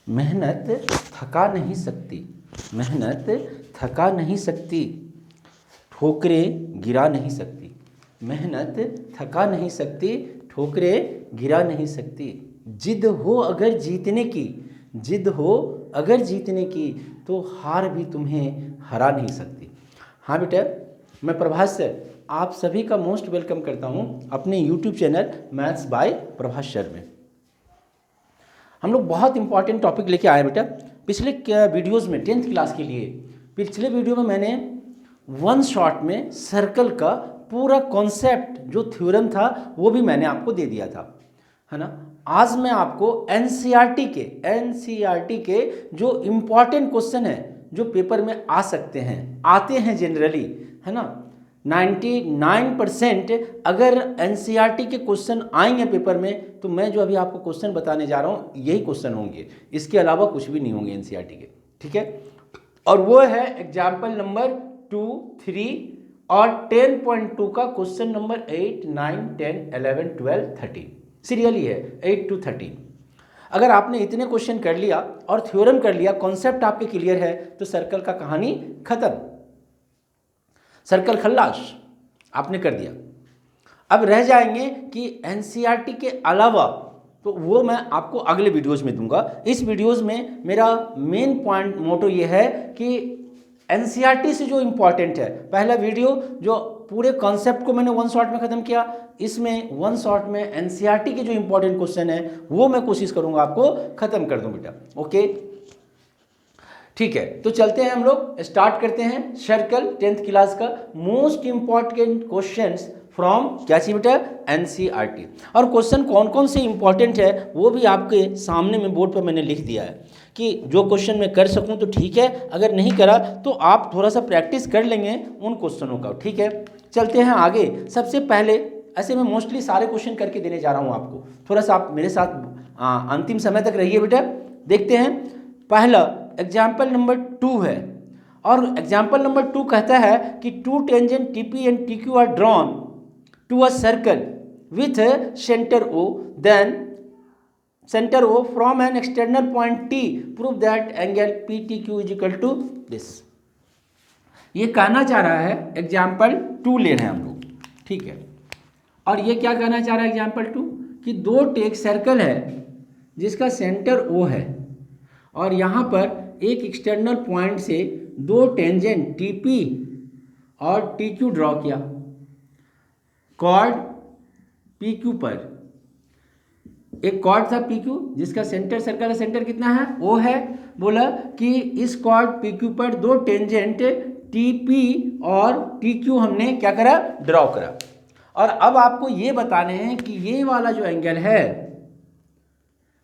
मेहनत थका नहीं सकती, मेहनत थका नहीं सकती, ठोकरें गिरा नहीं सकती। मेहनत थका नहीं सकती, ठोकरें गिरा नहीं सकती। जिद हो अगर जीतने की, जिद हो अगर जीतने की, तो हार भी तुम्हें हरा नहीं सकती। हाँ बेटा, मैं प्रभास सर आप सभी का मोस्ट वेलकम करता हूँ अपने YouTube channel maths by Prabhas sir में। हम लोग बहुत इंपॉर्टेंट टॉपिक लेके आए बेटा। पिछले वीडियोस में 10th क्लास के लिए पिछले वीडियो में मैंने वन शॉट में सर्कल का पूरा कॉन्सेप्ट जो थ्योरम था वो भी मैंने आपको दे दिया था, है ना। आज मैं आपको एनसीईआरटी के जो इम्पॉर्टेंट क्वेश्चन है जो पेपर में आ सकते हैं, आते हैं जनरली, है ना। 99% अगर एनसीईआरटी के क्वेश्चन आएंगे पेपर में तो मैं जो अभी आपको क्वेश्चन बताने जा रहा हूँ यही क्वेश्चन होंगे, इसके अलावा कुछ भी नहीं होंगे एनसीईआरटी के, ठीक है। और वो है एग्जाम्पल नंबर 2, 3 और 10.2 का क्वेश्चन नंबर 8, 9, 10, 11, 12, 13 सीरियली है 8 to 13। अगर आपने इतने क्वेश्चन कर लिया और थ्योरम कर लिया, कॉन्सेप्ट आपके क्लियर है, तो सर्कल का कहानी खत्म, सर्कल खल्लास आपने कर दिया। अब रह जाएंगे कि एनसीईआरटी के अलावा, तो वो मैं आपको अगले वीडियोज में दूंगा। इस वीडियोज में मेरा मेन पॉइंट मोटो ये है कि एनसीईआरटी से जो इम्पॉर्टेंट है, पहला वीडियो जो पूरे कॉन्सेप्ट को मैंने वन शॉट में खत्म किया, इसमें वन शॉट में एनसीईआरटी के जो इम्पॉर्टेंट क्वेश्चन है वो मैं कोशिश करूंगा आपको खत्म कर दूं बेटा। ओके, ठीक है, तो चलते हैं, हम लोग स्टार्ट करते हैं सर्कल 10th क्लास का मोस्ट इंपॉर्टेंट क्वेश्चंस फ्रॉम क्या चाहिए बेटा, एनसीईआरटी। और क्वेश्चन कौन कौन से इंपॉर्टेंट है वो भी आपके सामने में बोर्ड पर मैंने लिख दिया है कि जो क्वेश्चन मैं कर सकूं तो ठीक है, अगर नहीं करा तो आप थोड़ा सा प्रैक्टिस कर लेंगे उन क्वेश्चनों का, ठीक है। चलते हैं आगे। सबसे पहले ऐसे मैं मोस्टली सारे क्वेश्चन करके देने जा रहा हूँ आपको, थोड़ा सा आप मेरे साथ अंतिम समय तक रहिए बेटा। देखते हैं, पहला एग्जाम्पल नंबर 2 है और एग्जाम्पल नंबर 2 कहता है कि two tangent TP and TQ are drawn to a circle with centre O, then centre O from an external point T, prove that angle P T Q is equal to this. ये कहना चाह रहा है, example 2 ले रहे हैं हम लोग, ठीक है। और ये क्या कहना चाह रहा है एग्जाम्पल 2 कि दो टेक सर्कल है जिसका सेंटर ओ है और यहाँ पर एक एक्सटर्नल पॉइंट से दो टेंजेंट टीपी और टीक्यू ड्रॉ किया कॉर्ड पीक्यू पर। एक कॉर्ड था पीक्यू जिसका सेंटर सर्कल का सेंटर कितना है, ओ है। बोला कि इस कॉर्ड पीक्यू पर दो टेंजेंट टीपी और टीक्यू हमने क्या करा, ड्रॉ करा। और अब आपको ये बताने हैं कि ये वाला जो एंगल है,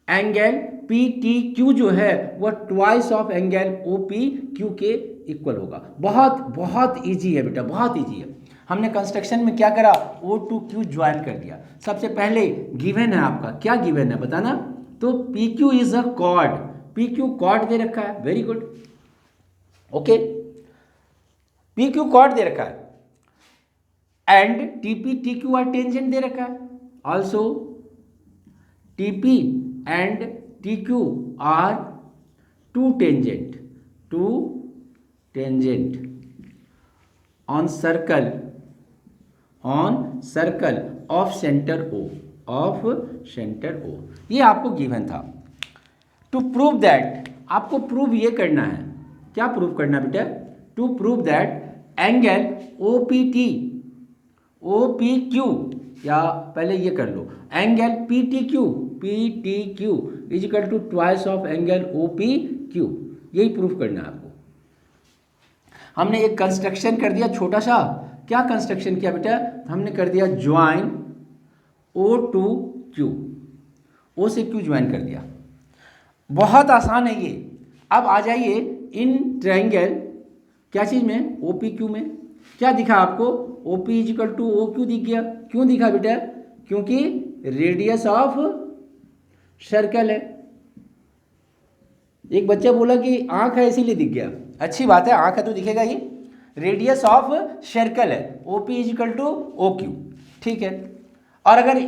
एंगल पी टी क्यू जो है वह twice of angle O P Q के इक्वल होगा। बहुत बहुत इजी है बेटा, बहुत इजी है। हमने कंस्ट्रक्शन में क्या करा, ओ टू क्यू ज्वाइन कर दिया। सबसे पहले गिवन है आपका, क्या गिवन है बताना, तो P Q is a chord, P Q chord दे रखा है, very good, okay, P Q chord दे रखा है and TP T Q are tangent दे रखा है, also TP and TQ are two tangent on circle of center O, ये आपको गिवन था। टू प्रूव दैट, आपको प्रूव ये करना है, क्या प्रूव करना बेटा, to prove that angle OPQ, या पहले ये कर लो, angle PTQ is equal to twice of angle OPQ, यही प्रूफ करना है आपको। हमने एक कंस्ट्रक्शन कर दिया छोटा सा, क्या कंस्ट्रक्शन किया बेटा, हमने कर दिया join O to Q, O से Q ज्वाइन कर दिया, बहुत आसान है ये। अब आ जाइए इन ट्रायंगल क्या चीज़ में, OPQ में क्या दिखा आपको, OP is equal to OQ दिख गया। क्यों दिखा बेटा, क्योंकि रेडियस ऑफ सर्कल है। एक बच्चा बोला कि आंख है इसीलिए दिख गया, अच्छी बात है, आंख है तो दिखेगा ही। रेडियस ऑफ सर्कल है, OP is equal to OQ, ठीक है। और अगर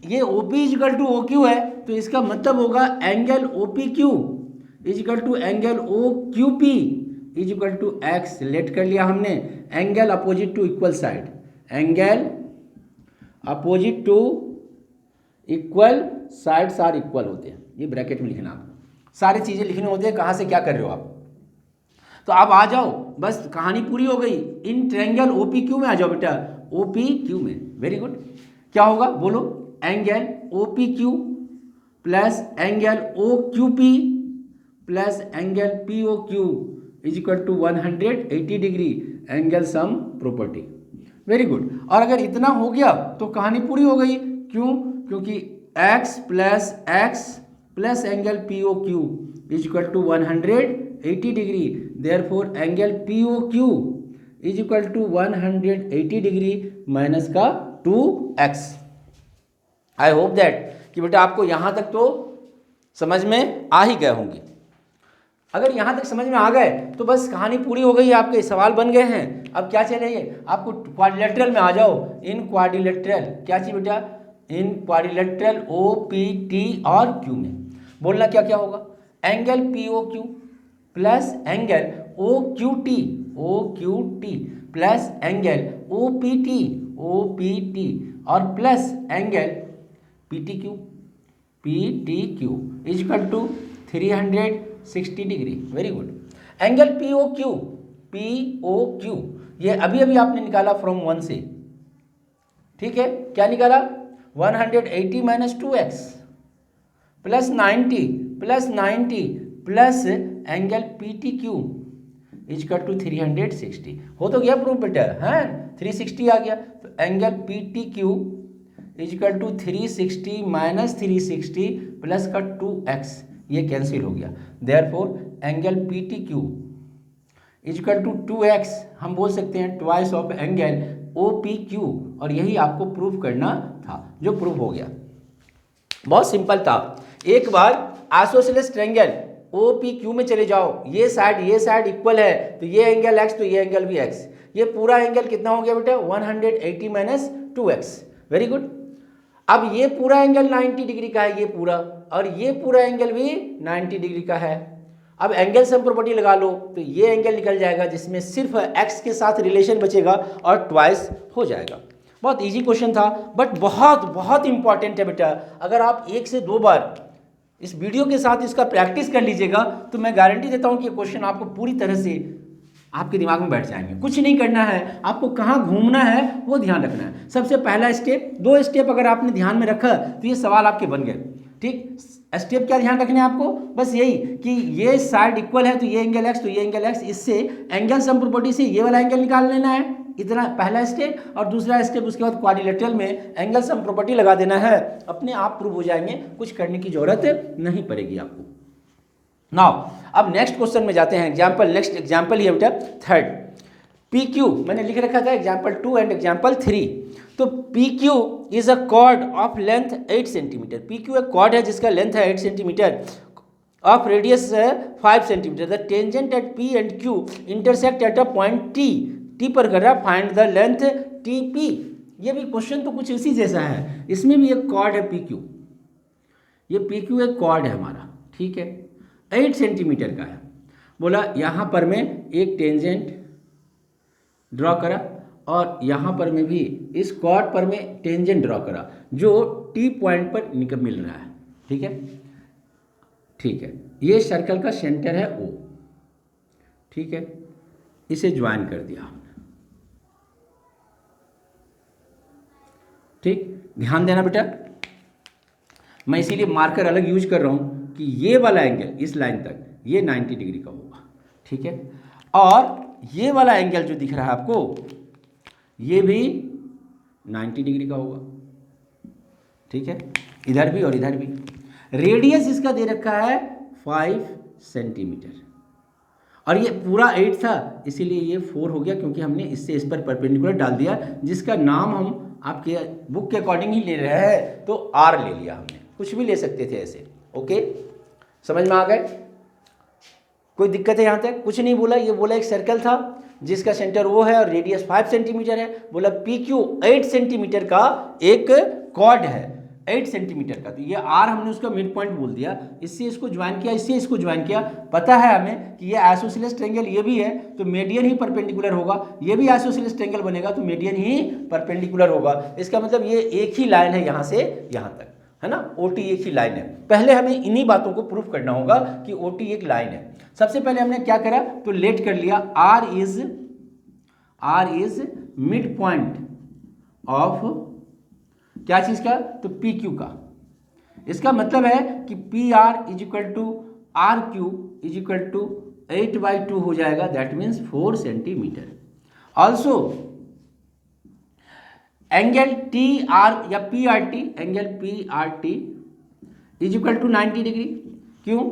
ये OP is equal to OQ है तो इसका मतलब होगा angle OPQ is equal to angle O Q P is equal to X. Let कर लिया हमने। Angle opposite to equal side, angle opposite to equal sides are equal होते हैं, ये ब्रैकेट में लिखना आपको, सारी चीज़ें लिखने होते हैं कहाँ से क्या कर रहे हो आप। तो आप आ जाओ, बस कहानी पूरी हो गई। इन ट्रायंगल ओपी क्यू में आ जाओ बेटा, ओपी क्यू में। Very good. क्या होगा बोलो, angle OP Q plus angle O Q P plus angle P O Q is equal to 180 degree angle sum property. Very good. और अगर इतना हो गया तो कहानी पूरी हो गई। क्यों? क्योंकि x plus angle P O Q is equal to 180 degree, therefore angle P O Q is equal to 180 degree minus का 2x। आई होप दैट कि बेटा आपको यहाँ तक तो समझ में आ ही गए होंगे। अगर यहाँ तक समझ में आ गए तो बस कहानी पूरी हो गई, आपके सवाल बन गए हैं। अब क्या चाहिए आपको, क्वाड्रिलेटरल में आ जाओ। इन क्वाड्रिलेटरल क्या चाहिए बेटा, इन क्वाड्रिलेटरल ओ पी टी और क्यू में बोलना क्या क्या होगा, angle P O Q plus angle O Q T plus angle O P T और plus angle P T Q is equal to 360 degree. Very good. Angle P O Q ये अभी अभी आपने निकाला फ्रॉम 1 से, ठीक है। क्या निकाला, 180 minus 2x plus 90 plus angle P T Q is equal to 360। हो तो गया प्रूफ बेटा, है 360 आ गया। तो angle P T Q is equal to 360 minus 360 plus का 2x, ये कैंसिल हो गया। Therefore angle P T Q is equal to 2x, हम बोल सकते हैं twice of angle O P Q, और यही आपको प्रूफ करना था, जो प्रूफ हो गया। बहुत सिंपल था। एक बार isosceles triangle O P Q में चले जाओ, ये साइड इक्वल है, तो ये एंगल x तो ये एंगल भी x, ये पूरा एंगल कितना हो गया बेटा 180 माइनस 2x। Very good. अब ये पूरा एंगल 90 डिग्री का है, ये पूरा, और ये पूरा एंगल भी 90 डिग्री का है। अब एंगल सम प्रॉपर्टी लगा लो, तो ये एंगल निकल जाएगा जिसमें सिर्फ x के साथ रिलेशन बचेगा और ट्वाइस हो जाएगा। बहुत इजी क्वेश्चन था, बट बहुत बहुत इंपॉर्टेंट है बेटा। अगर आप 1 से 2 बार इस वीडियो के साथ इसका प्रैक्टिस कर लीजिएगा तो मैं गारंटी देता हूँ कि क्वेश्चन आपको पूरी तरह से आपके दिमाग में बैठ जाएंगे। कुछ नहीं करना है आपको, कहाँ घूमना है वो ध्यान रखना है। सबसे पहला स्टेप, 2 स्टेप अगर आपने ध्यान में रखा तो ये सवाल आपके बन गए। ठीक, स्टेप क्या ध्यान रखने हैं आपको, बस यही कि ये साइड इक्वल है तो ये एंगल x तो ये एंगल x, इससे एंगल सम प्रॉपर्टी से ये वाला एंगल निकाल लेना है, इतना पहला स्टेप। और दूसरा स्टेप उसके बाद क्वाड्रिलेटरल में एंगल सम प्रॉपर्टी लगा देना है, अपने आप प्रूव हो जाएंगे, कुछ करने की जरूरत नहीं पड़ेगी आपको। नाउ अब नेक्स्ट क्वेश्चन में जाते हैं। एग्जाम्पल, नेक्स्ट एग्जाम्पल ये बेटा थर्ड, पी क्यू मैंने लिख रखा था एग्जाम्पल 2 एंड एग्जाम्पल 3। तो P Q is a cord of length 8 centimetre. P Q एक कॉर्ड है जिसका लेंथ है 8 सेंटीमीटर, ऑफ रेडियस है 5 centimetre. The tangent at P and Q intersect at a point T पर कर रहा है, find the length T P. ये भी क्वेश्चन तो कुछ इसी जैसा है, इसमें भी एक कॉर्ड है पी क्यू, ये पी क्यू एक कॉर्ड है हमारा, ठीक है, 8 सेंटीमीटर का है। बोला यहाँ पर मैं एक टेंजेंट ड्रॉ करा और यहाँ पर मैं भी इस कॉर्ड पर मैं टेंजेंट ड्रॉ करा जो टी पॉइंट पर मिल रहा है, ठीक है, ठीक है। ये सर्कल का सेंटर है ओ, ठीक है, इसे ज्वाइन कर दिया हमने, ठीक। ध्यान देना बेटा, मैं इसीलिए मार्कर अलग यूज कर रहा हूँ कि ये वाला एंगल इस लाइन तक ये 90 डिग्री का होगा, ठीक है, और ये वाला एंगल जो दिख रहा है आपको ये भी 90 डिग्री का होगा, ठीक है, इधर भी और इधर भी। रेडियस इसका दे रखा है 5 सेंटीमीटर और ये पूरा 8 था इसीलिए ये 4 हो गया, क्योंकि हमने इससे इस पर परपेंडिकुलर डाल दिया, जिसका नाम हम आपके बुक के अकॉर्डिंग ही ले रहे हैं, तो आर ले लिया हमने, कुछ भी ले सकते थे ऐसे। ओके, समझ में आ गए? कोई दिक्कत है यहाँ तक? कुछ नहीं बोला, ये बोला एक सर्कल था जिसका सेंटर वो है और रेडियस 5 सेंटीमीटर है। बोला पी क्यू 8 सेंटीमीटर का एक कॉर्ड है, 8 सेंटीमीटर का। तो ये आर हमने उसका मिड पॉइंट बोल दिया, इससे इसको ज्वाइन किया, इससे इसको ज्वाइन किया। पता है हमें कि ये आइसोसेलेस ट्रायंगल ये भी है, तो मीडियन ही परपेंडिकुलर होगा। ये भी आइसोसेलेस ट्रायंगल बनेगा तो मीडियन ही परपेंडिकुलर होगा। इसका मतलब ये एक ही लाइन है यहाँ से यहाँ तक, है ना। ओटी एक ही लाइन है। पहले हमें इन्हीं बातों को प्रूफ करना होगा कि ओटी एक लाइन है। सबसे पहले हमने क्या करा, तो लेट कर लिया R is mid point of क्या चीज का, तो पी क्यू का। इसका मतलब है कि P R is equal to R Q is equal to 8/2 हो जाएगा, that means 4 centimetre. Also angle T R या P R T, angle P R T is equal to 90 degree. क्यों,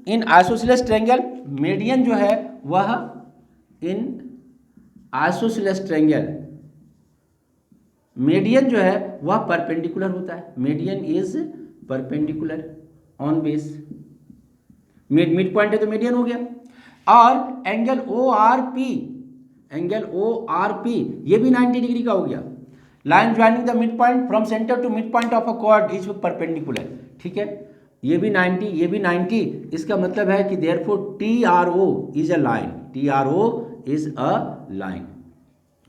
इन आइसोसेलेस ट्रायंगल मीडियन जो है वह इन isosceles triangle median जो है वह परपेंडिकुलर होता है। Median is perpendicular on base, mid point है तो मीडियन हो गया। और angle O R P, angle O R P ये भी 90 डिग्री का हो गया। Line joining the mid point from centre to mid point of a chord is perpendicular, ठीक है। ये भी 90, ये भी 90। इसका मतलब है कि therefore T R O is a line, T R O is a line,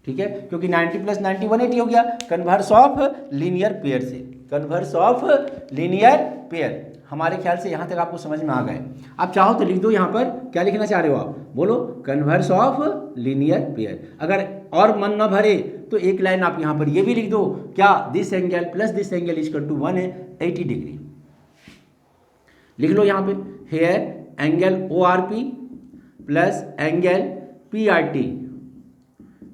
ठीक है। क्योंकि 90 + 90 180 हो गया, कन्वर्स ऑफ लीनियर पेयर से, कन्वर्स ऑफ लीनियर पेयर। हमारे ख्याल से यहाँ तक आपको समझ में आ गए। आप चाहो तो लिख दो यहाँ पर, क्या लिखना चाह रहे हो आप, बोलो, कन्वर्स ऑफ लीनियर पेयर। अगर और मन न भरे तो एक लाइन आप यहाँ पर ये भी लिख दो, क्या, this angle plus this angle is equal to 180 degree. लिख लो यहाँ पे, here angle O R P plus angle P R T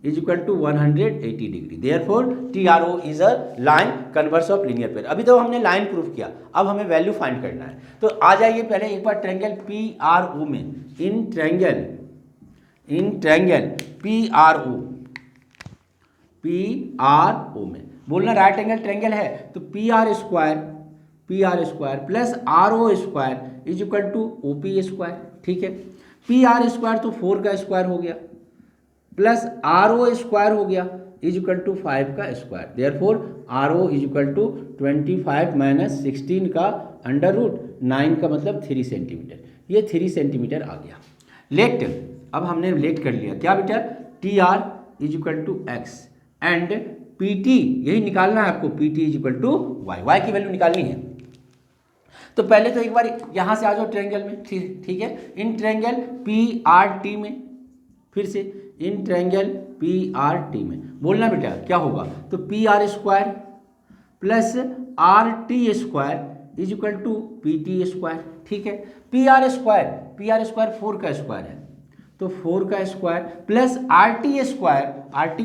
is equal to 180 degree. Therefore T R O is a line converse of linear pair. अभी तो हमने line proof किया, अब हमें वैल्यू फाइंड करना है। तो आ जाइए पहले एक बार ट्रायंगल पी आर ओ में, in triangle P R O में बोलना राइट एंगल ट्रायंगल है, तो P R square plus R O square is equal to O P square, ठीक है। पी आर स्क्वायर तो 4 का स्क्वायर हो गया, प्लस आर ओ स्क्वायर हो गया इज इक्वल टू 5 का square. Therefore R O is equal to 25 - 16 का √9 का मतलब 3 सेंटीमीटर। ये 3 सेंटीमीटर आ गया। लेट, अब हमने लेट कर लिया क्या बेटा, T R is equal to X and P T, यही निकालना है आपको, P T is equal to Y, Y की वैल्यू निकालनी है। तो पहले तो एक बार यहाँ से आ जाओ ट्रायंगल में, ठीक है। In triangle P R T में, फिर से in triangle P R T में बोलना बेटा क्या होगा, तो P R square plus R T square is equal to P T square, ठीक है। पी आर स्क्वायर 4 का स्क्वायर है, तो 4 का square plus R T square, R T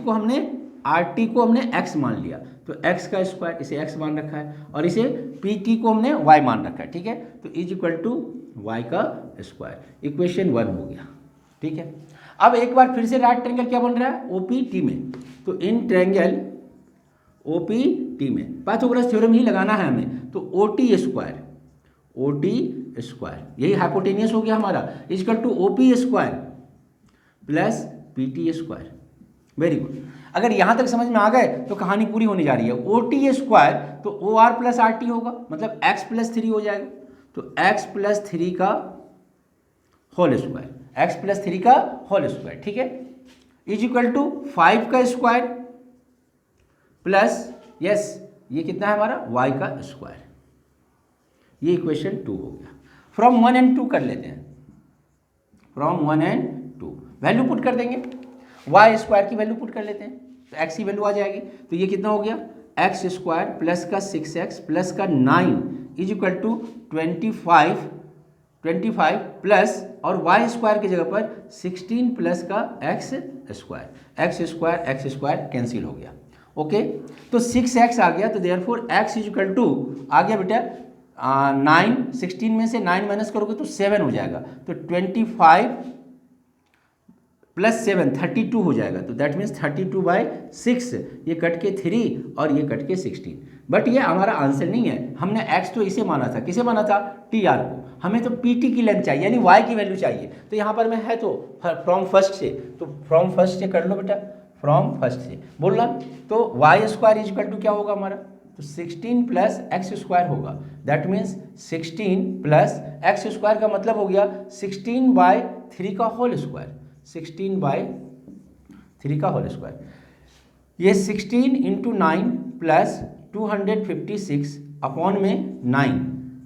को हमने x मान लिया, तो x का स्क्वायर, इसे x मान रखा है, और इसे पी टी को हमने y मान रखा है, ठीक है। तो इज इक्वल टू y का स्क्वायर, इक्वेशन 1 हो गया, ठीक है। अब एक बार फिर से राइट ट्रायंगल क्या बन रहा है, OPT में, तो इन ट्रायंगल OPT में पाइथागोरस थ्योरम ही लगाना है हमें, तो OT स्क्वायर यही हाइपोटेनियस हो गया हमारा, is equal to OP square plus PT square. Very good. अगर यहाँ तक समझ में आ गए तो कहानी पूरी होने जा रही है। OT स्क्वायर तो OR प्लस RT होगा, मतलब x + 3 हो जाएगा, तो x + 3 का होल स्क्वायर, x + 3 का होल स्क्वायर, ठीक है, इज इक्वल टू 5 का स्क्वायर प्लस, यस, ये कितना है हमारा, y का स्क्वायर। ये इक्वेशन 2 हो गया। फ्रॉम 1 and 2 कर लेते हैं, फ्रॉम 1 and 2 वैल्यू पुट कर देंगे, y स्क्वायर की वैल्यू पुट कर लेते हैं, तो x की वैल्यू आ जाएगी। तो ये कितना हो गया, x स्क्वायर प्लस का 6x प्लस का 9 इज इक्वल टू 25 प्लस, और y स्क्वायर की जगह पर 16 प्लस का x स्क्वायर कैंसिल हो गया, ओके। तो 6x आ गया, तो therefore x is equal to आ गया बेटा 9, 16 में से 9 माइनस करोगे तो 7 हो जाएगा, तो 25 प्लस 7 32 हो जाएगा, तो दैट मीन्स 32/6, ये कट के 3 और ये कट के 16। बट ये हमारा आंसर नहीं है, हमने x तो इसे माना था, किसे माना था, TR को। हमें तो PT की लेंथ चाहिए, यानी y की वैल्यू चाहिए। तो यहाँ पर मैं है तो फ्रॉम फर्स्ट से, तो फ्रॉम फर्स्ट से कर लो बेटा, फ्रॉम फर्स्ट से बोलना, तो y square is equal to क्या होगा हमारा, तो 16 प्लस एक्स स्क्वायर होगा। That means 16 plus X square का मतलब हो गया 16/3 का होल स्क्वायर, 16/3 का होल स्क्वायर। ये 16 इंटू 9 प्लस 256 अपॉन में 9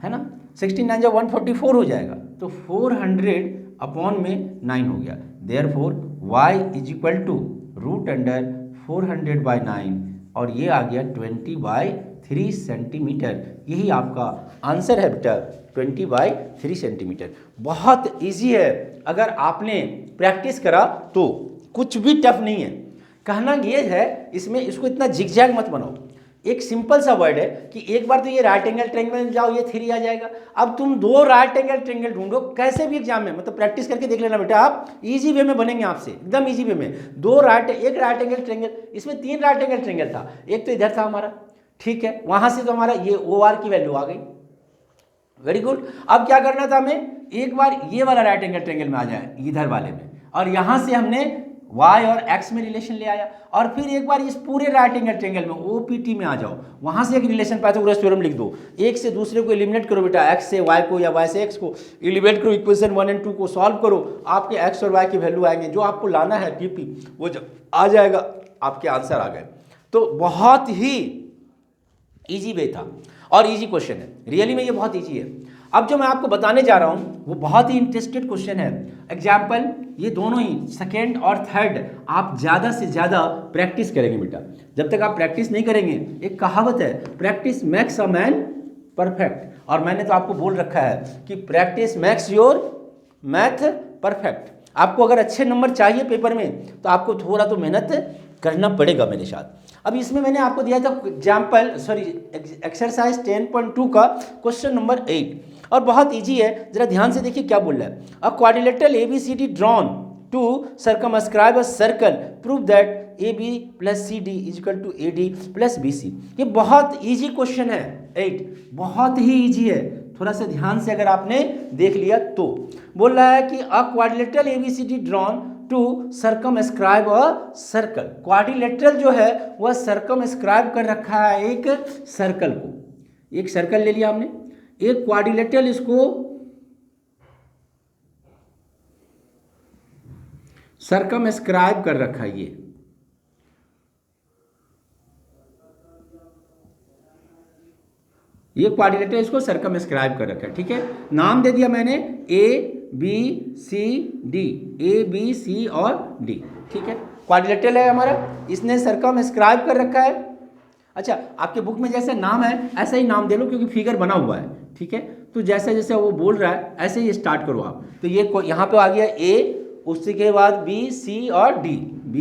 है ना, 16 9 जब 144 हो जाएगा, तो 400 अपॉन में 9 हो गया। Therefore y is equal to √400/9 और ये आ गया 20/3 सेंटीमीटर। यही आपका आंसर है बेटा, 20/3 सेंटीमीटर। बहुत इजी है, अगर आपने प्रैक्टिस करा तो कुछ भी टफ नहीं है। कहना ये है इसमें, इसको इतना जिगजैग मत बनाओ। एक सिंपल सा वर्ड है कि एक बार तो ये राइट एंगल ट्रायंगल जाओ, ये 3 आ जाएगा। अब तुम 2 राइट एंगल ट्रायंगल ढूंढो, कैसे भी एग्जाम में, मतलब प्रैक्टिस करके देख लेना बेटा, आप इजी वे में बनेंगे आपसे, एकदम इजी वे में। एक राइट एंगल ट्रायंगल, इसमें 3 राइट एंगल ट्रायंगल था, एक तो इधर था हमारा, ठीक है, वहां से तो हमारा ये OR की वैल्यू आ गई। Very good. अब क्या करना था हमें, एक बार ये वाला राइट एंगल ट्रायंगल में आ जाए इधर वाले में, और यहां से हमने y और x में रिलेशन ले आया, और फिर एक बार इस पूरे राइट एंगल ट्रायंगल में OPT में आ जाओ, वहां से एक रिलेशन पाइथागोरस थ्योरम लिख दो, एक से दूसरे को एलिमिनेट करो बेटा, x से y को या y से x को एलिमिनेट करो, इक्वेशन 1 और 2 को सॉल्व करो, आपके x और y की वैल्यू आएंगे, जो आपको लाना है PP वो जब आ जाएगा, आपके आंसर आ गए। तो बहुत ही इजी वे था और इजी क्वेश्चन है, रियली में ये बहुत इजी है। अब जो मैं आपको बताने जा रहा हूं वो बहुत ही इंटरेस्टेड क्वेश्चन है। एग्जाम्पल, ये दोनों ही सेकेंड और थर्ड आप ज़्यादा से ज़्यादा प्रैक्टिस करेंगे बेटा। जब तक आप प्रैक्टिस नहीं करेंगे, एक कहावत है, practice makes a man perfect, और मैंने तो आपको बोल रखा है कि practice makes your math perfect. आपको अगर अच्छे नंबर चाहिए पेपर में तो आपको थोड़ा तो मेहनत करना पड़ेगा मेरे साथ। अब इसमें मैंने आपको दिया था एक्सरसाइज 10.2 का क्वेश्चन नंबर 8, और बहुत इजी है, जरा ध्यान से देखिए क्या बोल रहा है। A quadrilateral ABCD drawn to circumscribe a circle, prove that AB plus CD is equal to AD plus BC। ये बहुत इजी क्वेश्चन है 8, बहुत ही इजी है, थोड़ा सा ध्यान से अगर आपने देख लिया तो। बोल रहा है कि a quadrilateral ABCD drawn to circumscribe a circle. Quadrilateral जो है वह सर्कमस्क्राइब कर रखा है एक सर्कल को, एक सर्कल ले लिया हमने, एक क्वाड्रिलेटरल इसको सर्कमस्क्राइब कर रखा है, ये क्वाड्रिलेटरल इसको सर्कमस्क्राइब कर रखा है, ठीक है। नाम दे दिया मैंने ABCD, ABC और D, ठीक है। क्वाड्रिलेटरल है हमारा, इसने सर्कमस्क्राइब कर रखा है। अच्छा, आपके बुक में जैसे नाम है ऐसा ही नाम दे लो, क्योंकि फिगर बना हुआ है, ठीक है। तो जैसे जैसे वो बोल रहा है ऐसे ही स्टार्ट करो आप। तो ये यहाँ पे आ गया A, उसके बाद B, C और D, B,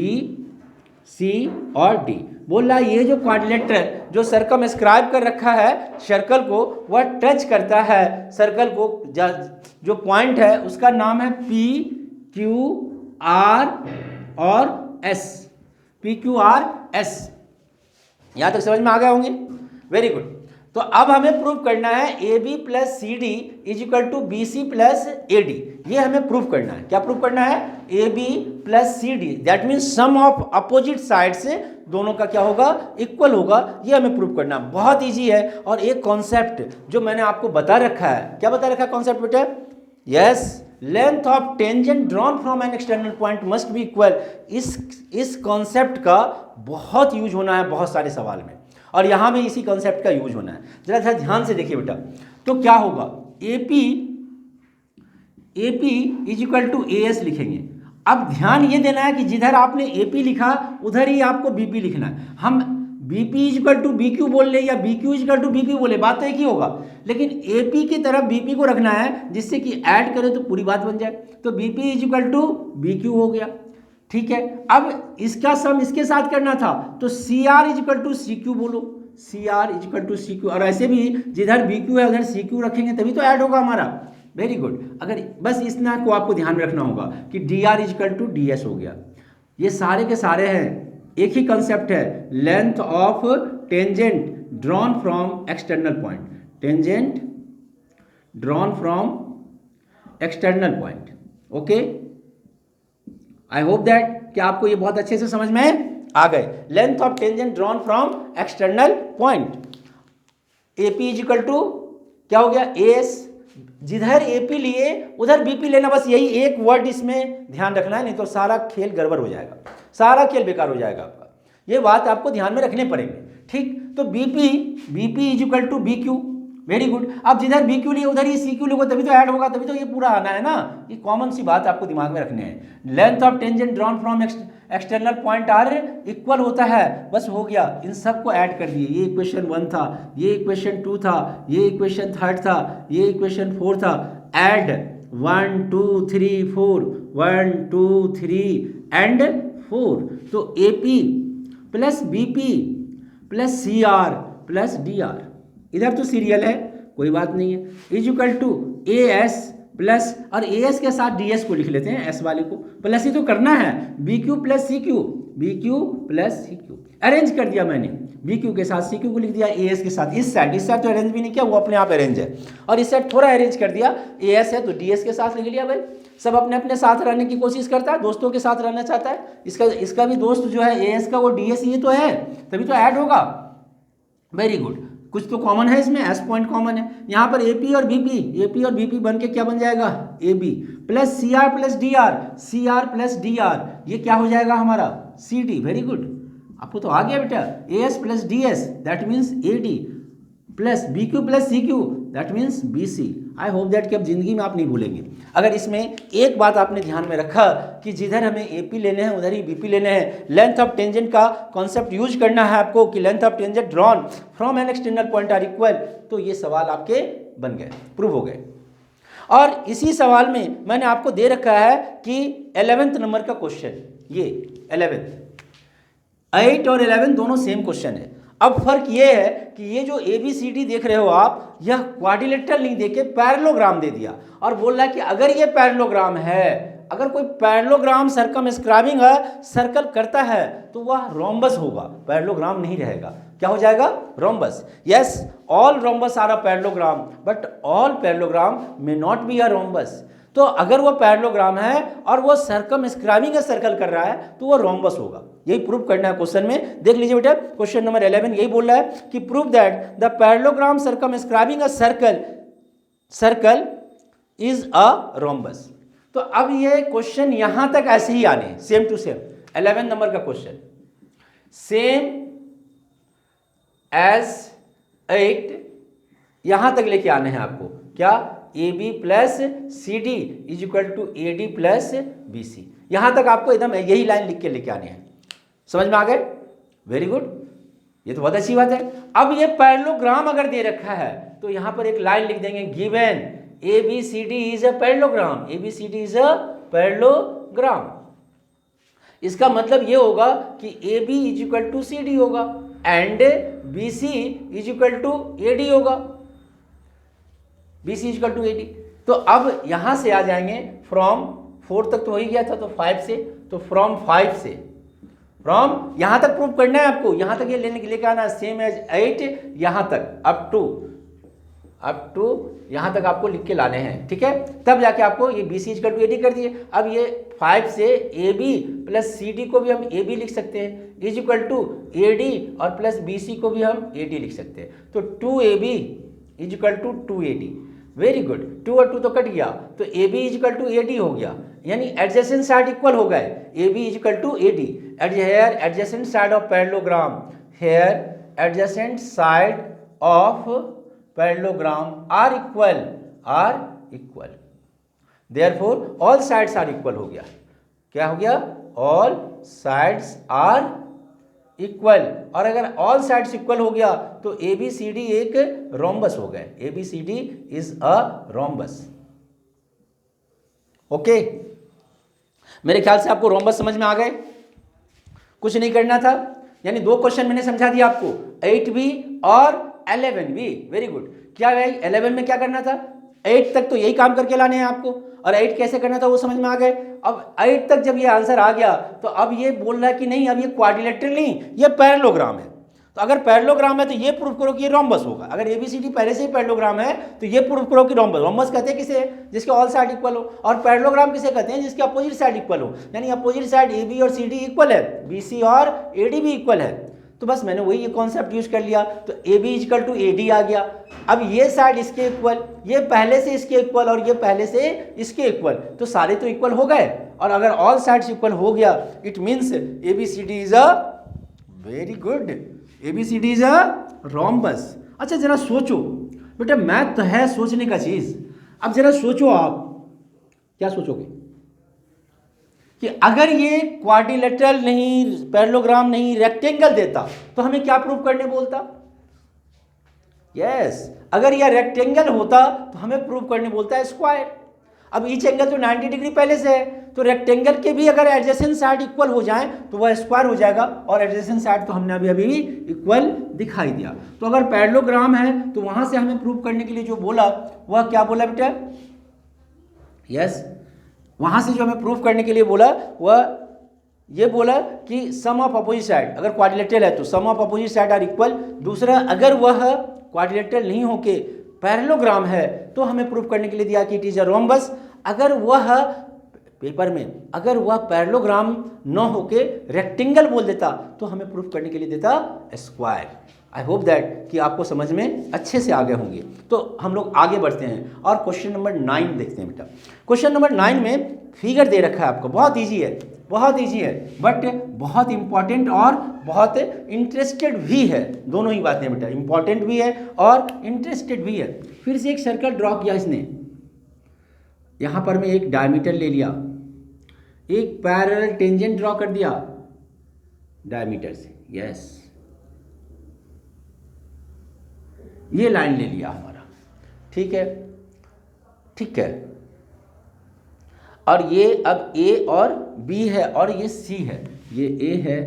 C और D। बोल रहा है ये जो क्वाड्रिलेटरल जो सर्कमस्क्राइब कर रखा है सर्कल को, वह टच करता है सर्कल को, जो पॉइंट है उसका नाम है P, Q, R और S, P, Q, R, S। यहाँ तक समझ में आ गए होंगे? Very good. तो अब हमें प्रूव करना है AB plus CD is equal to BC plus AD। ये हमें प्रूव करना है। क्या प्रूव करना है? AB plus CD, that means sum of opposite side से दोनों का क्या होगा? इक्वल होगा। ये हमें प्रूव करना है। बहुत इजी है। और एक कॉन्सेप्ट जो मैंने आपको बता रखा है, क्या बता रखा है कॉन्सेप्ट बेटा? Yes, length of tangent drawn from an external point must be equal. इस कॉन्सेप्ट का बहुत यूज होना है बहुत सारे सवाल में, और यहां में इसी कॉन्सेप्ट का यूज होना है। जरा ध्यान से देखिए बेटा, तो क्या होगा? AP is equal to AS लिखेंगे। अब ध्यान ये देना है कि जिधर आपने AP लिखा उधर ही आपको BP लिखना है। हम BP is equal to BQ बोल ले या BQ is equal to BP बोले, बात तो एक ही होगा, लेकिन AP की तरफ BP को रखना है, जिससे कि ऐड करें तो पूरी बात बन जाए। तो BP is equal to BQ हो गया, ठीक है। अब इसका सम इसके साथ करना था, तो CR is equal to CQ बोलो, CR is equal to CQ। और ऐसे भी जिधर BQ है उधर CQ रखेंगे तभी तो ऐड होगा हमारा। Very good. अगर बस इतना को आपको ध्यान में रखना होगा कि DR is equal to DS हो गया। ये सारे के सारे हैं, एक ही कंसेप्ट है, length of tangent drawn from external point, tangent drawn from external point. Okay, I hope that कि आपको ये बहुत अच्छे से समझ में आ गए। Length of tangent drawn from external point. A P is equal to क्या हो गया ए एस, जिधर ए पी लिए उधर बी पी लेना, बस यही एक वर्ड इसमें ध्यान रखना है, नहीं तो सारा खेल गड़बड़ हो जाएगा, सारा खेल बेकार हो जाएगा आपका। ये बात आपको ध्यान में रखने पड़ेंगे, ठीक। तो B P is equal to B Q, very good. अब जिधर बी क्यू लिए उधर ही सी क्यू लोगे तभी तो ऐड होगा, तभी तो ये पूरा आना है ना, ये कॉमन सी बात आपको दिमाग में रखनी है। Length of tangent drawn from external point are equal होता है, बस हो गया, इन सबको ऐड कर दिए। ये इक्वेशन 1 था, ये इक्वेशन 2 था, ये इक्वेशन 3 था, ये इक्वेशन 4 था, ऐड 1 2 3 4 1 2 3 एंड 4, तो A P plus B P plus C R plus D R, इधर तो सीरियल है कोई बात नहीं है, is equal to A S plus, और ए एस के साथ डी एस को लिख लेते हैं, एस वाले को प्लस ही तो करना है, B Q plus C Q, B Q plus C Q, arrange कर दिया मैंने, बी क्यू के साथ सी क्यू को लिख दिया, ए एस के साथ इस साइड तो अरेंज भी नहीं किया, वो अपने आप अरेंज है, और इस साइड थोड़ा अरेंज कर दिया, ए एस है तो डी एस के साथ लिख लिया। भाई सब अपने अपने साथ रहने की कोशिश करता है, दोस्तों के साथ रहना चाहता है, इसका भी दोस्त जो है ए एस का वो डी एस ये तो है, तभी तो ऐड होगा, वेरी गुड। कुछ तो कॉमन है इसमें, एस पॉइंट कॉमन है, यहाँ पर एपी और बीपी बन के क्या बन जाएगा, A B plus C R plus D R, C R plus D R, ये क्या हो जाएगा हमारा सी डी, वेरी गुड, आपको तो आ गया बेटा, A S plus D S that means A D, plus B Q plus C Q that means B C. I hope that कि अब जिंदगी में आप नहीं भूलेंगे। अगर इसमें एक बात आपने ध्यान में रखा कि जिधर हमें ए पी लेने हैं उधर ही बी पी लेने हैं, लेंथ ऑफ टेंजेंट का कॉन्सेप्ट यूज करना है आपको कि length of tangent drawn from an external point are equal, तो ये सवाल आपके बन गए, प्रूव हो गए। और इसी सवाल में मैंने आपको दे रखा है कि 11वें नंबर का क्वेश्चन, ये 11, 8 और 11 दोनों सेम क्वेश्चन है। अब फर्क ये है कि ये जो ए बी सी डी देख रहे हो आप, यह क्वाड्रिलेटरल नहीं देके पैरेललोग्राम दे दिया, और बोल रहा है कि अगर ये पैरेललोग्राम है, अगर कोई पैरेललोग्राम सर्कमस्क्राइबिंग है, सर्कल करता है, तो वह रोम्बस होगा, पैरेललोग्राम नहीं रहेगा, क्या हो जाएगा rhombus. Yes, all rhombus are a parallelogram but all parallelogram may not be a rhombus. तो अगर वो पैरेललोग्राम है और वो सर्कमस्क्राइबिंग का सर्कल कर रहा है तो वो रोम्बस होगा, यही प्रूव करना है क्वेश्चन में। देख लीजिए बेटा, क्वेश्चन नंबर 11 यही बोल रहा है कि prove that the parallelogram circumscribing a circle is a rhombus. तो अब ये क्वेश्चन यहां तक ऐसे ही आने, सेम टू सेम 11 नंबर का क्वेश्चन, सेम एज 8 यहां तक लेके आने हैं आपको, क्या A B plus C D is equal to A D plus B C, यहां तक आपको एकदम यही लाइन लिख के लेके आने हैं। समझ में आ गए, वेरी गुड, ये तो बहुत अच्छी बात है। अब ये पैरेललोग्राम अगर दे रखा है तो यहां पर एक लाइन लिख देंगे, given A B C D is a parallelogram, A B C D is a parallelogram. इसका मतलब ये होगा कि A B is equal to C D होगा and B C is equal to A D होगा, B C is equal to A D. तो अब यहां से आ जाएंगे फ्रॉम 4 तक तो हो ही गया था, तो 5 से, तो फ्रॉम 5 से, फ्रॉम यहां तक प्रूव करना है आपको, यहां तक ये लेने के लिए कहना सेम एज 8 यहां तक अप टू यहां तक आपको लिख के लाने हैं, ठीक है। तब जाके आपको ये B C is equal to A D कर दिए। अब ये 5 से A B plus C D को भी हम ए बी लिख सकते हैं, is equal to A D और प्लस बी सी को भी हम ए डी लिख सकते हैं, तो 2 A B is equal to 2 A D, very good. 2 और 2 तो कट गया, तो A B is equal to A D हो गया, यानी एडजेसेंट साइड इक्वल हो गए, A B is equal to A D. Here adjacent side of parallelogram, here adjacent side of parallelogram are equal, therefore all sides are equal हो गया, क्या हो गया, ऑल साइड्स आर इक्वल। और अगर all sides equal हो गया तो ए बी सी डी एक रोम्बस हो गए, A B C D is a rhombus. Okay, मेरे ख्याल से आपको रोम्बस समझ में आ गए, कुछ नहीं करना था, यानी 2 क्वेश्चन मैंने समझा दिया आपको, 8 भी और 11 भी, वेरी गुड। क्या भाई 11 में क्या करना था, 8 तक तो यही काम करके लाने हैं आपको, और 8 कैसे करना था वो समझ में आ गए। अब 8 तक जब ये आंसर आ गया तो अब ये बोल रहा है कि नहीं, अब ये क्वाड्रिलेटरल नहीं, ये पैरेललोग्राम है। तो अगर पैरेललोग्राम है तो ये प्रूव करो कि ये रोम्बस होगा। अगर एबीसीडी पहले से ही पैरेललोग्राम है तो ये प्रूव करो कि रोम्बस। रोम्बस कहते हैं किसे, जिसके ऑल साइड इक्वल हो, और पैरेललोग्राम किसे कहते हैं, जिसके अपोजिट साइड इक्वल हो, यानी अपोजिट साइड ए बी और सी डी इक्वल है, बी सी और ए डी भी इक्वल है। तो बस मैंने वही ये कॉन्सेप्ट यूज कर लिया, तो A B is equal to A D आ गया। अब ये साइड इसके इक्वल, ये पहले से इसके इक्वल और ये पहले से इसके इक्वल, तो सारे तो इक्वल हो गए। और अगर ऑल साइड्स इक्वल हो गया it means A B C D is a very good, A B C D is a rhombus. अच्छा जरा सोचो बेटा, मैथ तो है सोचने का चीज। अब जरा सोचो, आप क्या सोचोगे कि अगर ये क्वाड्रिलेटरल नहीं, पैरेललोग्राम नहीं, रेक्टेंगल देता तो हमें क्या प्रूव करने बोलता? यस, अगर यह रेक्टेंगल होता तो हमें प्रूव करने बोलता है स्क्वायर। अब ईच एंगल तो 90 डिग्री पहले से है, तो रेक्टेंगल के भी अगर एडजेसेंट साइड इक्वल हो जाए तो वह स्क्वायर हो जाएगा, और एडजेसेंट साइड तो हमने अभी अभी इक्वल दिखाई दिया। तो अगर पैरेललोग्राम है तो वहां से हमें प्रूव करने के लिए जो बोला वह क्या बोला बेटा? यस, वहां से जो हमें प्रूव करने के लिए बोला वह ये बोला कि सम ऑफ अपोजिट साइड, अगर क्वाड्रिलेटरल है तो sum of opposite side are equal. दूसरा, अगर वह क्वाड्रिलेटरल नहीं होके पैरेललोग्राम है तो हमें प्रूव करने के लिए दिया कि इट इज अ रोम्बस। अगर वह पेपर में अगर वह पैरेललोग्राम न होके रेक्टेंगल बोल देता तो हमें प्रूफ करने के लिए देता स्क्वायर। आई होप दैट कि आपको समझ में अच्छे से आ गए होंगे। तो हम लोग आगे बढ़ते हैं और क्वेश्चन नंबर 9 देखते हैं बेटा। क्वेश्चन नंबर 9 में फिगर दे रखा है आपको, बहुत ईजी है, बहुत ईजी है, बट बहुत इंपॉर्टेंट और बहुत इंटरेस्टेड भी है। दोनों ही बातें बेटा, इंपॉर्टेंट भी है और इंटरेस्टेड भी है। फिर से एक सर्कल ड्रॉ किया इसने, यहाँ पर मैं एक डायमीटर ले लिया, एक पैरेलल टेंजेंट ड्रॉ कर दिया डायमीटर से। यस, ये लाइन ले लिया हमारा, ठीक है, ठीक है। और ये अब ए और बी है और ये सी है, ये ए है,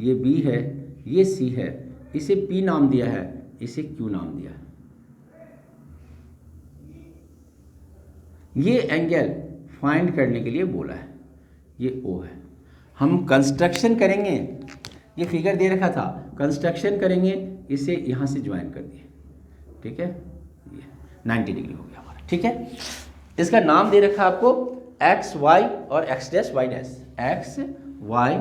ये बी है, ये सी है, इसे पी नाम दिया है, इसे क्यू नाम दिया है। ये एंगल फाइंड करने के लिए बोला है, ये ओ है। हम कंस्ट्रक्शन करेंगे, ये फिगर दे रखा था, कंस्ट्रक्शन करेंगे, इसे यहाँ से ज्वाइन कर दिए, ठीक है, ये 90 डिग्री हो गया हमारा, ठीक है। इसका नाम दे रखा आपको एक्स वाई और X dash Y dash, X Y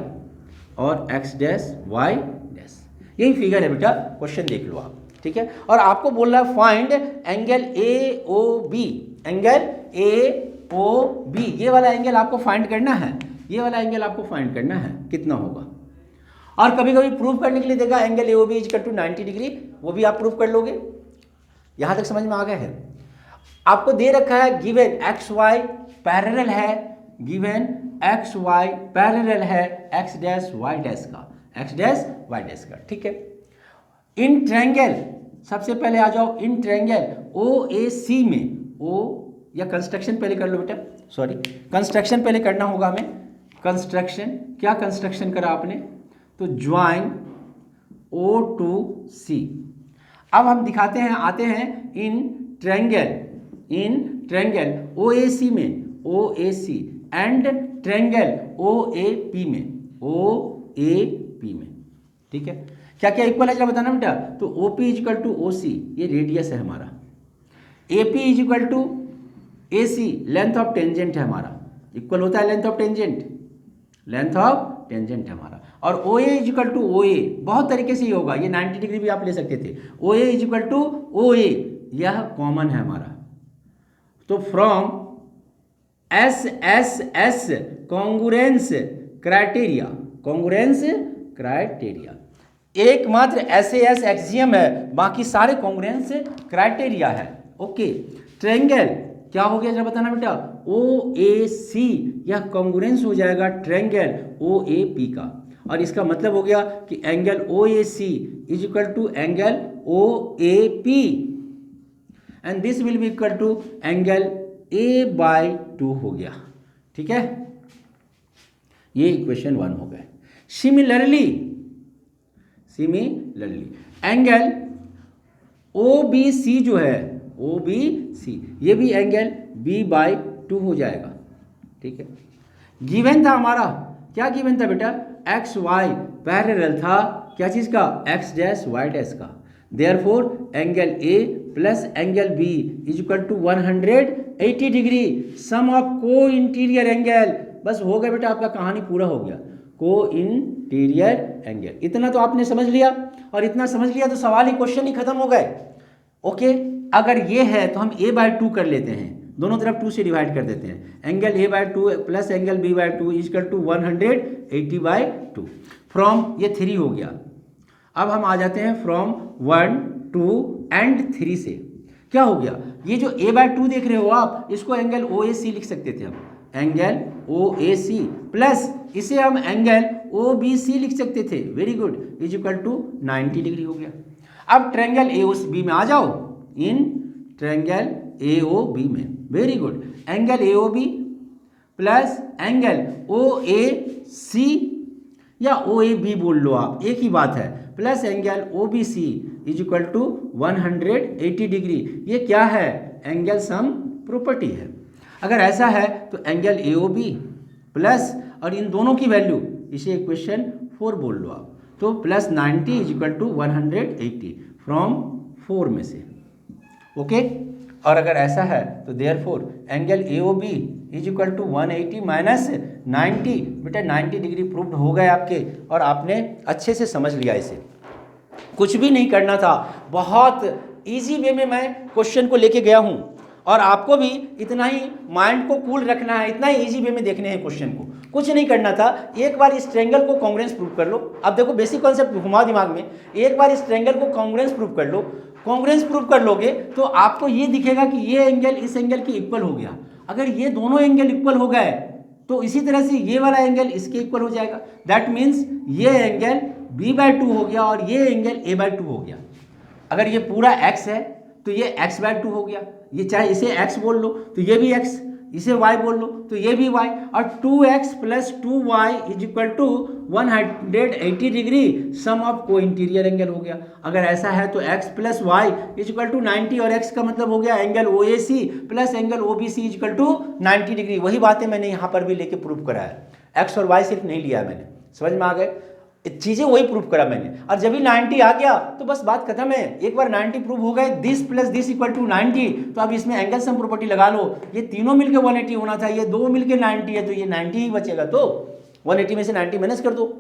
और एक्स डैश वाई डैश, यही फिगर है बेटा। क्वेश्चन देख लो आप, ठीक है। और आपको बोल रहा है find angle A O B, angle A O B, ये वाला एंगल आपको फाइंड करना है, ये वाला एंगल आपको फाइंड करना है कितना होगा। और कभी कभी प्रूव करने के लिए देगा angle A O B is to 90 degree, वो भी आप प्रूव कर लोगे। यहां तक समझ में आ गया है? आपको दे रखा है गिवन एक्स वाई पैरेलल है, गिवन एक्स वाई पैरेलल है एक्स डैश वाई डैश का, एक्स डैश वाई डैश का, ठीक है। इन ट्रायंगल, सबसे पहले आ जाओ in triangle O A C में, ओ या कंस्ट्रक्शन पहले कर लो बेटा, सॉरी कंस्ट्रक्शन पहले करना होगा हमें। कंस्ट्रक्शन, क्या कंस्ट्रक्शन करा आपने? तो ज्वाइन ओ टू सी। अब हम दिखाते हैं, आते हैं in triangle O A C में, O A C and triangle O A P में, ओ ए पी में, ठीक है। क्या क्या इक्वल है जरा बताना बेटा? तो O P is equal to O C, ये रेडियस है हमारा, A P is equal to A C length of tangent है हमारा, इक्वल होता है length of tangent, length of tangent है हमारा। और O A is equal to O A, बहुत तरीके से ही होगा, ये 90 डिग्री भी आप ले सकते थे। ओ A is equal to O ए, यह कॉमन है हमारा। तो from S S S congruence criteria, congruence criteria, एकमात्र एस एस एक्सियम है, बाकी सारे कॉन्ग्रुएंस क्राइटेरिया है, ओके। ट्रायंगल क्या हो गया जरा बताना बेटा? ओ ए सी, यह कॉन्ग्रुएंस हो जाएगा ट्रायंगल ओ ए पी का, और इसका मतलब हो गया कि angle O A C is equal to angle O A P and this will be equal to angle A by 2 हो गया, ठीक है। ये इक्वेशन 1 हो गए। Similarly angle O B C जो है, ओ बी सी, ये भी एंगल बी बाई 2 हो जाएगा, ठीक है। गिवन था हमारा, क्या गिवन था बेटा? एक्स वाई पैरेलल था, क्या चीज का? एक्स डैश वाई डैश का। Therefore angle A plus angle B is equal to 180 degree, sum of co interior angle. बस हो गया बेटा, आपका कहानी पूरा हो गया। को इंटीरियर एंगल। इतना तो आपने समझ लिया, और इतना समझ लिया तो सवाल ही, क्वेश्चन ही खत्म हो गए। ओके, अगर ये है तो हम a/2 कर लेते हैं, दोनों तरफ 2 से डिवाइड कर देते हैं। Angle a/2 plus angle b/2 equal to 180/2। From ये 3 हो गया। अब हम आ जाते हैं फ्रॉम 1, 2 एंड 3 से। क्या हो गया, ये जो a/2 देख रहे हो आप, इसको एंगल OAC लिख सकते थे हम, एंगल OAC प्लस इसे हम एंगल OBC लिख सकते थे। Very good, is equal to 90 degree हो गया। अब ट्रायंगल AOB में आ जाओ, इन ट्रायंगल AOB में। Very good, angle AOB plus angle OAC या OAB बोल लो आप, एक ही बात है, plus angle OBC is equal to 180 degree. ये क्या है, एंगल सम प्रॉपर्टी है। अगर ऐसा है तो एंगल AOB प्लस, और इन दोनों की वैल्यू, इसे इक्वेशन 4 बोल लो आप, तो plus 90 is equal to 180 from 4 में से। ओके, और अगर ऐसा है तो therefore angle AOB is equal to 180 minus 90। बेटा 90 डिग्री प्रूव्ड हो गए आपके, और आपने अच्छे से समझ लिया। इसे कुछ भी नहीं करना था, बहुत इजी वे में मैं क्वेश्चन को लेके गया हूँ, और आपको भी इतना ही माइंड को कूल रखना है, इतना ही इजी वे में देखने हैं क्वेश्चन को, कुछ नहीं करना था। एक बार इस ट्रायंगल को कॉन्ग्रुएंस प्रूव कर लो। अब देखो बेसिक कॉन्सेप्ट घुमा दिमाग में, एक बार इस ट्रायंगल को कॉन्ग्रुएंस प्रूव कर लो। कॉन्ग्रुएंस प्रूव कर लोगे तो आपको ये दिखेगा कि ये एंगल इस एंगल के इक्वल हो गया। अगर ये दोनों एंगल इक्वल हो गए तो इसी तरह से ये वाला एंगल इसके इक्वल हो जाएगा। दैट मीन्स ये एंगल b/2 हो गया और ये एंगल a/2 हो गया। अगर ये पूरा x है तो ये x/2 हो गया। ये चाहे इसे x बोल लो तो ये भी x, इसे y बोल लो तो ये भी y, और 2x plus 2y is equal to 180 degree sum of co interior angle हो गया। अगर ऐसा है तो x plus Y is equal to 90, और x का मतलब हो गया angle OAC plus angle OBC is equal to 90 degree. वही बातें मैंने यहाँ पर भी लेके प्रूव करा है, x और y सिर्फ नहीं लिया है मैंने। समझ में आ गए, चीजें वही प्रूव करा मैंने। और जब भी 90 आ गया तो बस बात खत्म है। एक बार 90 प्रूव हो गए, this plus this equal to 90, तो अब इसमें एंगल सम प्रॉपर्टी लगा लो। ये तीनों मिलके 180 होना था, ये दो मिलके 90 है, तो ये 90 ही बचेगा। तो 180 में से 90 माइनस कर दो।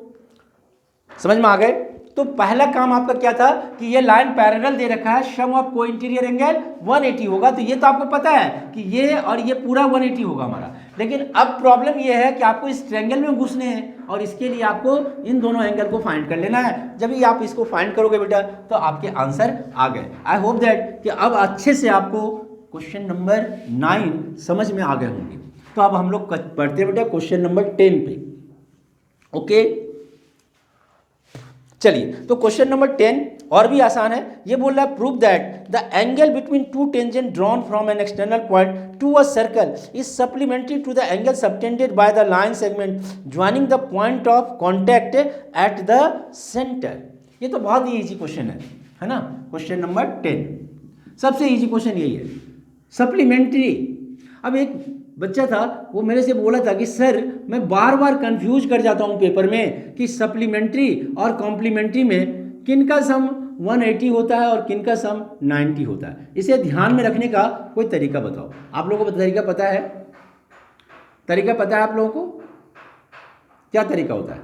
समझ में आ गए। तो पहला काम आपका क्या था कि ये लाइन पैरेलल दे रखा है, सम ऑफ को इंटीरियर एंगल 180 होगा, तो ये तो आपको पता है कि ये और ये पूरा 180 होगा हमारा। लेकिन अब प्रॉब्लम ये है कि आपको इस ट्रायंगल में घुसने हैं, और इसके लिए आपको इन दोनों एंगल को फाइंड कर लेना है। जब भी आप इसको फाइंड करोगे बेटा तो आपके आंसर आ गए। आई होप दैट कि अब अच्छे से आपको क्वेश्चन नंबर 9 समझ में आ गए होंगे। तो अब हम लोग पढ़ते हैं बेटा क्वेश्चन नंबर 10 पे। ओके, चलिए तो क्वेश्चन नंबर 10 और भी आसान है। ये बोल रहा है prove that the angle between two tangent drawn from an external point to a circle is supplementary to the angle subtended by the line segment joining the point of contact at the centre. ये तो बहुत ही easy question है ना। Question number 10 सबसे easy question यही है, supplementary. अब एक बच्चा था, वो मेरे से बोला था कि सर मैं बार बार कंफ्यूज कर जाता हूँ पेपर में कि सप्लीमेंट्री और कॉम्प्लीमेंट्री में किनका सम 180 होता है और किनका सम 90 होता है। इसे ध्यान में रखने का कोई तरीका बताओ। आप लोगों को तरीका पता है? तरीका पता है आप लोगों को? क्या तरीका होता है?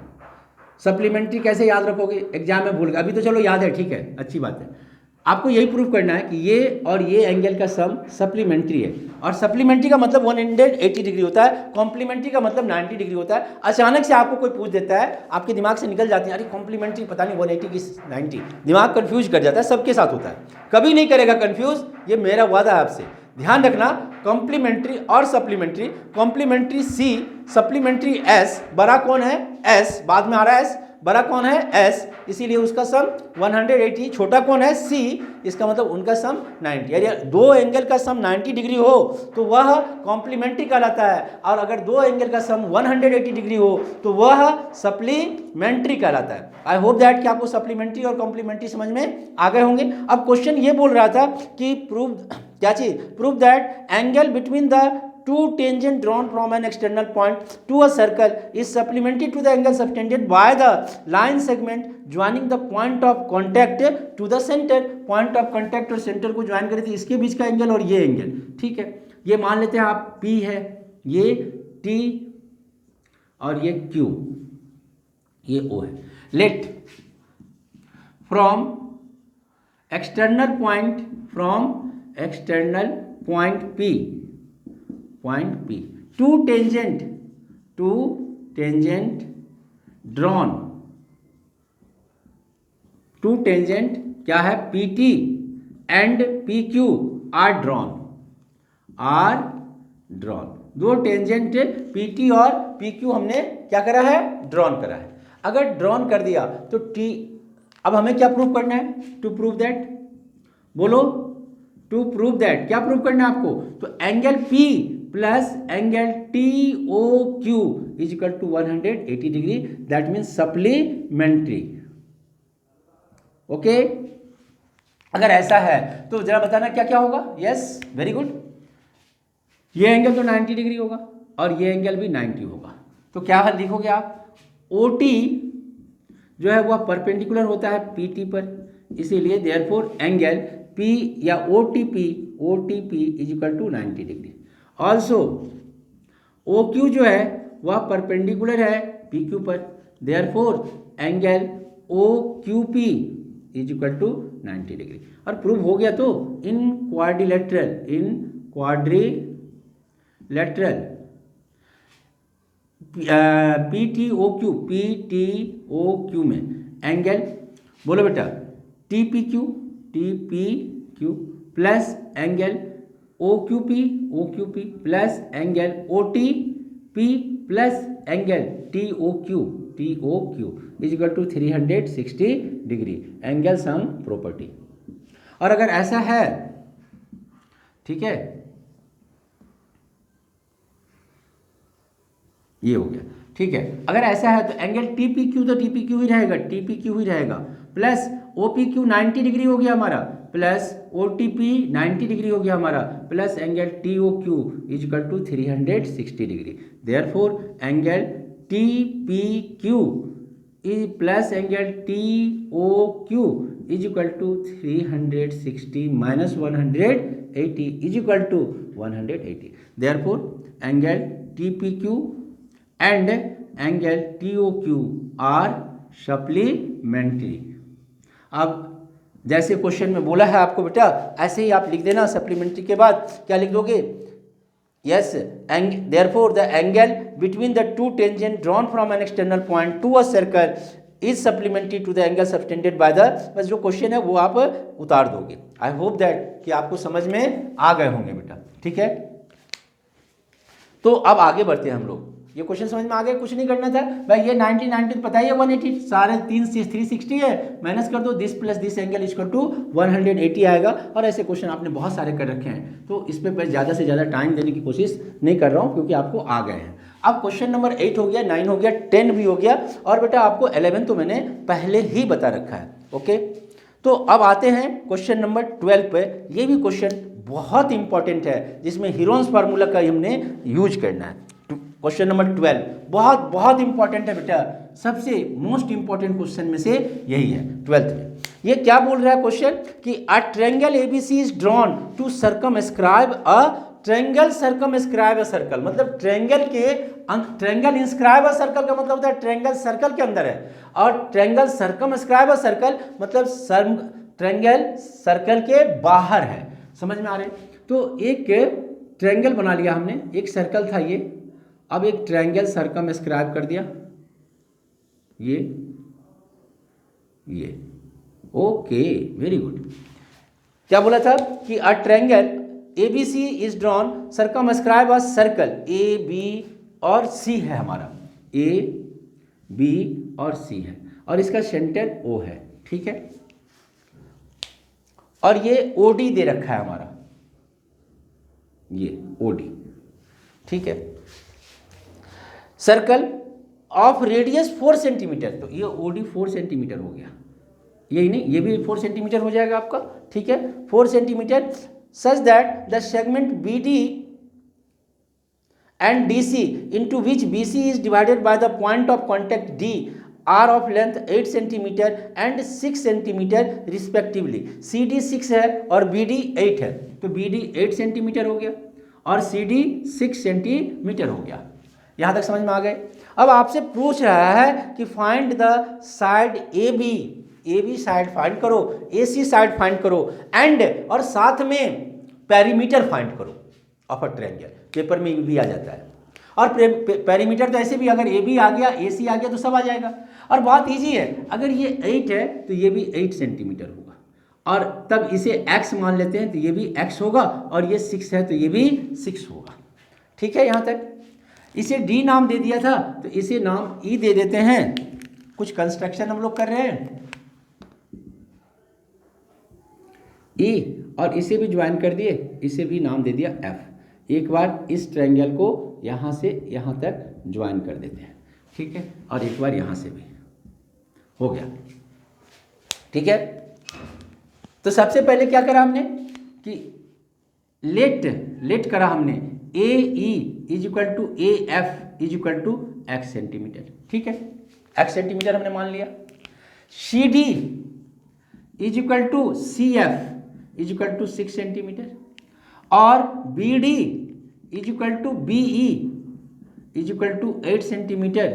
सप्लीमेंट्री कैसे याद रखोगे? एग्जाम में भूल गए, अभी तो चलो याद है, ठीक है, अच्छी बात है। आपको यही प्रूव करना है कि ये और ये एंगल का सम सप्लीमेंट्री है, और सप्लीमेंट्री का मतलब 180 डिग्री होता है, कॉम्प्लीमेंट्री का मतलब 90 डिग्री होता है। अचानक से आपको कोई पूछ देता है, आपके दिमाग से निकल जाती है, अरे कॉम्प्लीमेंट्री पता नहीं 180 की 90, दिमाग कंफ्यूज कर जाता है। सबके साथ होता है, कभी नहीं करेगा कंफ्यूज, ये मेरा वादा है आपसे। ध्यान रखना, कॉम्प्लीमेंट्री और supplementary, complementary C, supplementary S, बड़ा कौन है S, बाद में आ रहा है S, बड़ा कौन है S, इसीलिए उसका सम 180, छोटा कौन है C, इसका मतलब उनका सम 90। यानी दो एंगल का सम 90 डिग्री हो तो वह कॉम्प्लीमेंट्री कहलाता है, और अगर दो एंगल का सम 180 डिग्री हो तो वह सप्लीमेंट्री कहलाता है। आई होप दैट कि आपको सप्लीमेंट्री और कॉम्प्लीमेंट्री समझ में आ गए होंगे। अब क्वेश्चन ये बोल रहा था कि प्रूव क्या चीज, prove that angle between the two tangent drawn from an external point to a circle is supplementary to the angle subtended by the line segment joining the point of contact to the center। point of contact और center को join करी थी, इसके बीच का angle और ये angle, ठीक है। ये मान लेते हैं आप P है, ये T और ये Q, ये O है। Let from external point P two tangent drawn, two tangent क्या है, PT and PQ are drawn, दो टेंजेंट PT और PQ हमने क्या करा है, ड्रॉन करा है। अगर ड्रॉन कर दिया तो T, अब हमें क्या प्रूव करना है, टू प्रूव दैट, बोलो, टू प्रूव दैट क्या प्रूव करना है आपको, तो angle P plus angle TOQ is equal to 180 degree, that means supplementary. Okay, अगर ऐसा है तो जरा बताना क्या क्या होगा। Yes, very good. ये एंगल तो 90 डिग्री होगा और ये एंगल भी 90 होगा, तो क्या लिखोगे आप, OT जो है वह परपेंडिकुलर होता है PT पर, इसीलिए देयरफॉर एंगल P या OTP is equal to 90 degree. Also OQ जो है वह परपेंडिकुलर है PQ पर, therefore angle OQP is equal to 90 degree. और प्रूव हो गया तो इन क्वाड्रिलेटरल PTOQ में एंगल, बोलो बेटा, TPQ plus angle OQP plus angle OTP plus angle TOQ is equal to 360 degree, angle sum property. और अगर ऐसा है, ठीक है, ये हो गया, ठीक है, अगर ऐसा है तो एंगल TPQ तो TPQ ही रहेगा, प्लस OPQ 90 डिग्री हो गया हमारा, प्लस OTP 90 डिग्री हो गया हमारा, plus angle TOQ is equal to 360 degree. Therefore angle TPQ plus angle TOQ is equal to 360 minus 180 is equal to 180। Therefore angle TPQ and angle TOQ are supplementary. अब जैसे question में बोला है आपको बेटा, ऐसे ही आप लिख देना, सप्लीमेंट्री के बाद क्या लिख दोगे, yes, therefore the angle between the two tangent drawn from an external point to a circle is supplementary to the angle subtended by the, बस जो क्वेश्चन है वो आप उतार दोगे। आई होप दैट कि आपको समझ में आ गए होंगे बेटा, ठीक है। तो अब आगे बढ़ते हैं हम लोग, ये क्वेश्चन समझ में आ गया, कुछ नहीं करना था भाई, ये 90 पता है, 180 सारे 360 है, माइनस कर दो, this plus this angle equal to 180 आएगा। और ऐसे क्वेश्चन आपने बहुत सारे कर रखे हैं, तो इस पर मैं ज़्यादा से ज़्यादा टाइम देने की कोशिश नहीं कर रहा हूँ क्योंकि आपको आ गए हैं। अब क्वेश्चन नंबर 8 हो गया, 9 हो गया, 10 भी हो गया, और बेटा आपको 11 तो मैंने पहले ही बता रखा है। ओके, तो अब आते हैं क्वेश्चन नंबर 12 पे। ये भी क्वेश्चन बहुत इंपॉर्टेंट है, जिसमें हीरोन्स फार्मूला का हमने यूज करना है। क्वेश्चन नंबर 12 बहुत बहुत इंपॉर्टेंट है बेटा, सबसे मोस्ट इंपॉर्टेंट क्वेश्चन में से यही है 12th में। ये क्या बोल रहा है क्वेश्चन कि a triangle ABC is drawn to circumscribe a triangle, circumscribe a circle, मतलब ट्रायंगल इंस्क्राइब अ सर्कल का मतलब होता है ट्रायंगल सर्कल के अंदर है, और ट्रायंगल सर्कमस्क्राइब अ सर्कल मतलब ट्रायंगल सर्कल के बाहर है। समझ में आ रहे? तो एक ट्रायंगल बना लिया हमने, एक सर्कल था ये, अब एक ट्रायंगल सर्कमस्क्राइब कर दिया, ये ओके, वेरी गुड। क्या बोला था कि a triangle ABC is drawn circumscribe a circle, AB और C है हमारा, AB और C है, और इसका सेंटर O है, ठीक है, और ये OD दे रखा है हमारा, ये OD, ठीक है। सर्कल ऑफ रेडियस 4 सेंटीमीटर, तो ये OD 4 सेंटीमीटर हो गया, यही नहीं, ये भी 4 सेंटीमीटर हो जाएगा आपका, ठीक है, 4 centimetre, such that the segment BD and DC into which BC is divided by the point of contact D are of length 8 centimetre and 6 centimetre respectively. CD 6 है और BD 8 है, तो BD 8 सेंटीमीटर हो गया और CD 6 सेंटीमीटर हो गया। यहाँ तक समझ में आ गए। अब आपसे पूछ रहा है कि find the side A B side find करो, ए सी साइड फाइंड करो, एंड और साथ में पेरीमीटर फाइंड करो ऑफ अ ट्रायंगल। पेपर में भी आ जाता है। और पेरीमीटर तो ऐसे भी अगर ए बी आ गया, ए सी आ गया तो सब आ जाएगा। और बहुत ईजी है, अगर ये 8 है तो ये भी 8 सेंटीमीटर होगा, और तब इसे x मान लेते हैं तो ये भी x होगा, और ये 6 है तो ये भी 6 होगा। ठीक है, यहाँ तक। इसे d नाम दे दिया था तो इसे नाम e दे देते हैं। कुछ कंस्ट्रक्शन हम लोग कर रहे हैं e, और इसे भी ज्वाइन कर दिए, इसे भी नाम दे दिया f। एक बार इस ट्रायंगल को यहाँ से यहाँ तक ज्वाइन कर देते हैं, ठीक है, और एक बार यहाँ से भी हो गया। ठीक है, तो सबसे पहले क्या करा हमने कि लेट करा हमने A E is equal to A F is equal to X centimetre. ठीक है, एक्स सेंटीमीटर हमने मान लिया। C D is equal to C F is equal to 6 centimetre, और B D is equal to B E is equal to 8 centimetre.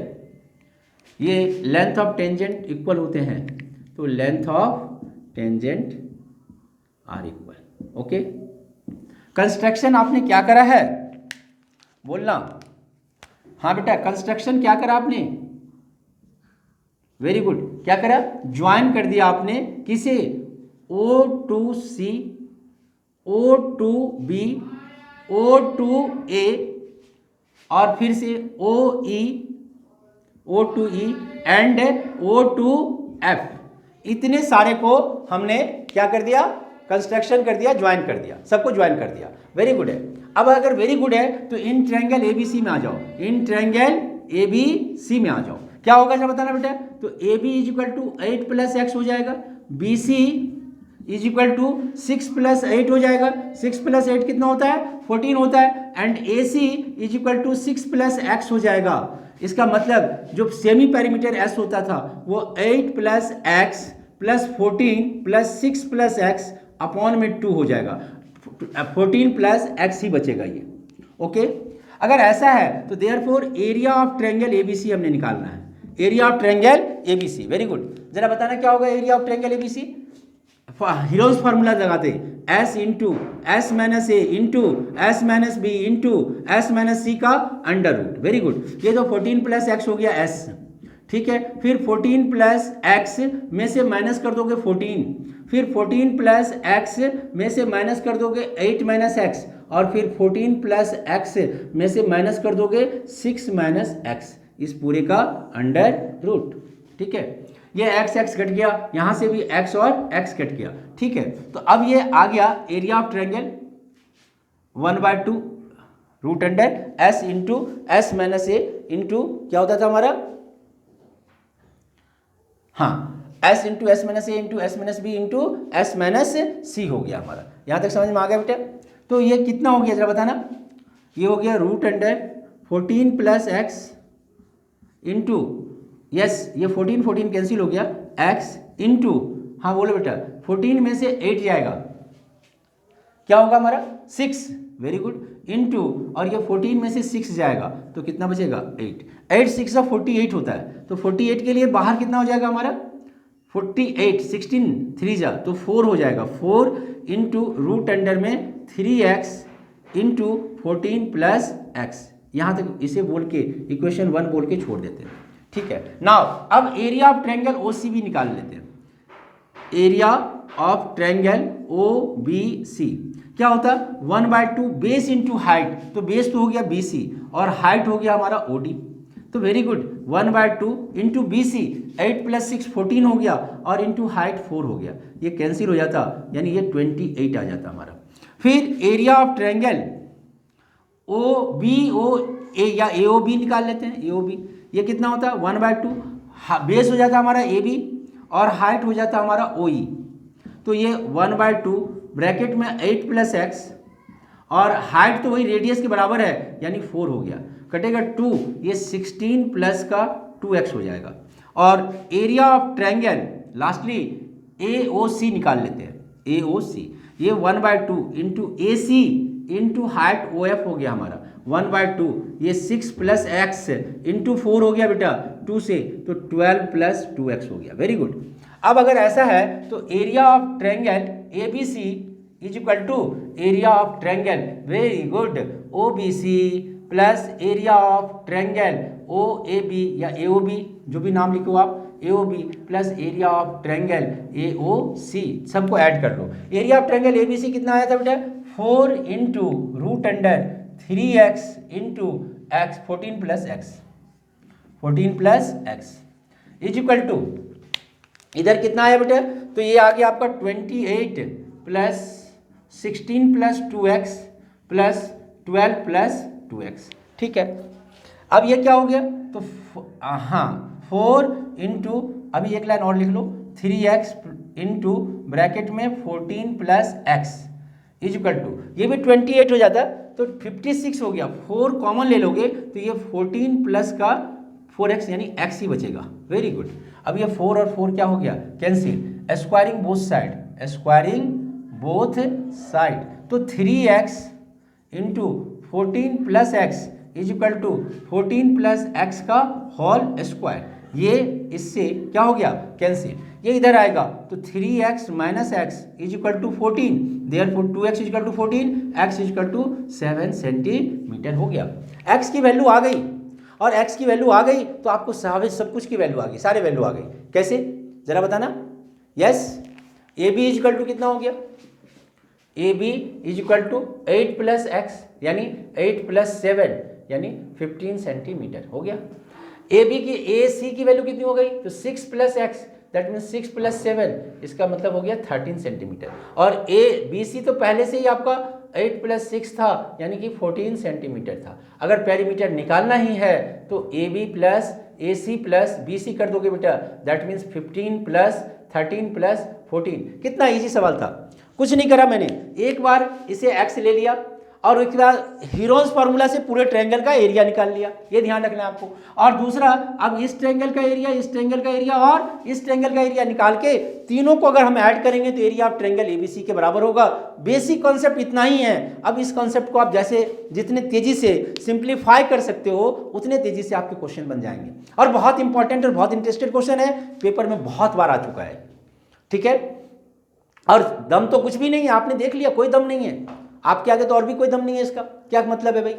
ये length of tangent equal होते हैं, तो length of tangent are equal. Okay, construction आपने क्या करा है बोलना। हाँ बेटा, कंस्ट्रक्शन क्या करा आपने, वेरी गुड, क्या करा, ज्वाइन कर दिया आपने किसे, O to C, O to B, O to A, और फिर से O to E and O to F। इतने सारे को हमने क्या कर दिया, कंस्ट्रक्शन कर दिया, ज्वाइन कर दिया, सबको ज्वाइन कर दिया। वेरी गुड है। अब अगर वेरी गुड है तो इन ट्रायंगल ABC में आ जाओ, इन ट्रायंगल ABC में आ जाओ। क्या होगा जरा बताना बेटा, तो AB is equal to 8 plus X हो जाएगा, BC is equal to 6 plus 8 हो जाएगा, 6 प्लस 8 कितना होता है, 14 होता है, and AC is equal to 6 plus X हो जाएगा। इसका मतलब जो सेमी पेरीमीटर S होता था वो 8 plus x plus 14 plus 6 plus x upon में 2 हो जाएगा, 14 प्लस एक्स ही बचेगा ये। ओके, अगर ऐसा है तो therefore area of triangle ABC हमने निकालना है, area of triangle ABC। Very good, जरा बताना क्या होगा area of triangle ABC। Hero's formula लगाते, S into S minus A into S minus B into S minus C का अंडर रूट। वेरी गुड, ये तो 14 प्लस एक्स हो गया S, ठीक है, फिर 14 प्लस एक्स में से माइनस कर दोगे 14, फिर 14 प्लस एक्स में से माइनस कर दोगे 8 माइनस एक्स, और फिर 14 प्लस एक्स में से माइनस कर दोगे 6 माइनस एक्स, इस पूरे का अंडर रूट। ठीक है, ये एक्स एक्स कट गया, यहाँ से भी एक्स और एक्स कट गया। ठीक है, तो अब ये आ गया area of triangle 1/2 root under S into S minus A into क्या होता था हमारा, हाँ, S into S minus A into S minus B into S minus C हो गया हमारा। यहाँ तक समझ में आ गया बेटा। तो ये कितना हो गया जरा बताना, ये हो गया root under 14 plus X into, yes ये 14 कैंसिल हो गया, एक्स इंटू, हाँ बोलो बेटा, 14 में से 8 जाएगा, क्या होगा हमारा 6, वेरी गुड, इंटू, और ये 14 में से 6 जाएगा तो कितना बचेगा 8, 8 6 48 होता है, तो 48 के लिए बाहर कितना हो जाएगा हमारा 48, 16 3 जा तो 4 हो जाएगा, 4 इंटू रूट अंडर में 3x इंटू 14 प्लस एक्स। यहाँ तक इसे बोल के इक्वेशन 1 बोल के छोड़ देते हैं। ठीक है, नाउ अब एरिया ऑफ ट्रायंगल OCB निकाल लेते हैं। एरिया ऑफ ट्रायंगल OBC क्या होता है, 1/2 बेस इंटू हाइट, तो बेस तो हो गया BC और हाइट हो गया हमारा OD, तो very good, 1/2 into BC 8 plus 6 14 हो गया, और इंटू हाइट 4 हो गया, ये कैंसिल हो जाता, यानी ये 28 आ जाता हमारा। फिर एरिया ऑफ ट्रायंगल OBOA या AOB निकाल लेते हैं, AOB ये कितना होता है 1/2, बेस हो जाता हमारा AB और हाइट हो जाता हमारा OE, तो ये 1/2 ब्रैकेट में 8 प्लस एक्स और हाइट तो वही रेडियस के बराबर है यानी 4 हो गया, कटेगा 2, ये 16 प्लस का 2x हो जाएगा। और area of triangle lastly AOC निकाल लेते हैं, AOC ये 1/2 into AC into height OF हो गया हमारा, 1/2, ये 6 प्लस एक्स इंटू 4 हो गया बेटा 2 से, तो 12 प्लस 2x हो गया। Very good. अब अगर ऐसा है तो area of triangle A B C is equal to area of triangle, very good, O B C plus area of triangle O A B या ए ओ बी, जो भी नाम लिखो आप, A O B plus area of triangle A O C, सबको add कर लो। Area of triangle A B C कितना आया था बेटा? 4 into root under 3x into X, 14 plus X, 14 plus X is equal to, इधर कितना आया बेटा? तो ये आ गया आपका 28 plus 16 plus 2x plus 12 plus 2x। ठीक है, अब ये क्या हो गया? तो हाँ 4 इंटू, अभी एक लाइन और लिख लो, 3x इंटू ब्रैकेट में 14 plus X is equal to, ये भी 28 हो जाता तो 56 हो गया। 4 कॉमन ले लोगे तो ये 14 प्लस का 4x यानी x ही बचेगा। Very good. अब ये 4 और 4 क्या हो गया? Cancel. Squaring both side, squaring both side, तो 3x into 14 plus X is equal to 14 plus X का होल स्क्वायर, ये इससे क्या हो गया? कैंसिल। ये इधर आएगा तो 3x minus X is equal to 14, therefore 2x is equal to 14, x is equal to 7 centimetre हो गया। x की वैल्यू आ गई, और x की वैल्यू आ गई तो आपको सब कुछ की वैल्यू आ गई, सारे वैल्यू आ गई। कैसे जरा बताना? Yes, A B is equal to कितना हो गया? A B is equal to 8 plus X यानी 8 प्लस 7 यानी 15 सेंटीमीटर हो गया। ए बी की, ए सी की वैल्यू कितनी हो गई? तो 6 plus x, that means 6 plus 7, इसका मतलब हो गया 13 सेंटीमीटर। और ए बी सी तो पहले से ही आपका 8 प्लस 6 था यानी कि 14 सेंटीमीटर था। अगर पेरीमीटर निकालना ही है तो A B plus A C plus B C कर दोगे बेटा, दैट मीन्स 15 प्लस 13 प्लस 14। कितना इजी सवाल था, कुछ नहीं करा मैंने, एक बार इसे एक्स ले लिया और उसके बाद हीरोन्स फार्मूला से पूरे ट्रायंगल का एरिया निकाल लिया, ये ध्यान रखना है आपको। और दूसरा, अब इस ट्रायंगल का एरिया, इस ट्रायंगल का एरिया और इस ट्रायंगल का एरिया निकाल के तीनों को अगर हम ऐड करेंगे तो एरिया ऑफ ट्रायंगल एबीसी के बराबर होगा। बेसिक कॉन्सेप्ट इतना ही है। अब इस कॉन्सेप्ट को आप जैसे जितने तेजी से सिंप्लीफाई कर सकते हो उतने तेजी से आपके क्वेश्चन बन जाएंगे। और बहुत इंपॉर्टेंट और बहुत इंटरेस्टेड क्वेश्चन है, पेपर में बहुत बार आ चुका है। ठीक है, और दम तो कुछ भी नहीं है, आपने देख लिया, कोई दम नहीं है आपके आगे, तो और भी कोई दम नहीं है। इसका क्या मतलब है भाई?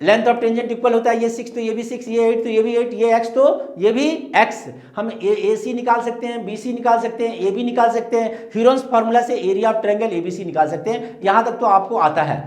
लेंथ ऑफ टेंजेंट इक्वल होता है, ये 6 तो ये भी 6, ये 8 तो ये भी 8, ये x तो ये भी x। हम ए सी निकाल सकते हैं, बी सी निकाल सकते हैं, ए बी निकाल सकते हैं, ह्यूरन्स फार्मूला से एरिया ऑफ ट्रायंगल एबीसी निकाल सकते हैं। यहां तक तो आपको आता है,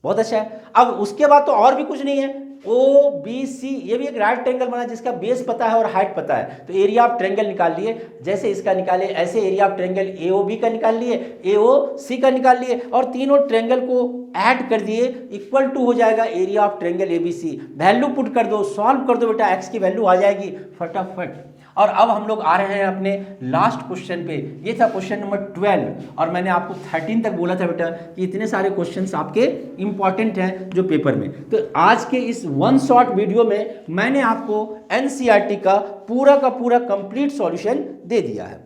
बहुत अच्छा है। अब उसके बाद तो और भी कुछ नहीं है, ओ बी सी, ये भी एक राइट ट्रायंगल बना जिसका बेस पता है और हाइट पता है, तो एरिया ऑफ ट्रायंगल निकाल लिए। जैसे इसका निकाले ऐसे area of triangle A O B का निकाल लिए, ए ओ सी का निकाल लिए, और तीनों ट्रायंगल को ऐड कर दिए, इक्वल टू हो जाएगा area of triangle A B C. Value put कर दो, सॉल्व कर दो बेटा, एक्स की वैल्यू आ जाएगी फटाफट। और अब हम लोग आ रहे हैं अपने लास्ट क्वेश्चन पे। ये था क्वेश्चन नंबर 12, और मैंने आपको 13 तक बोला था बेटा कि इतने सारे क्वेश्चंस आपके इंपॉर्टेंट हैं जो पेपर में। तो आज के इस वन शॉट वीडियो में मैंने आपको एनसीईआरटी का पूरा कंप्लीट सॉल्यूशन दे दिया है।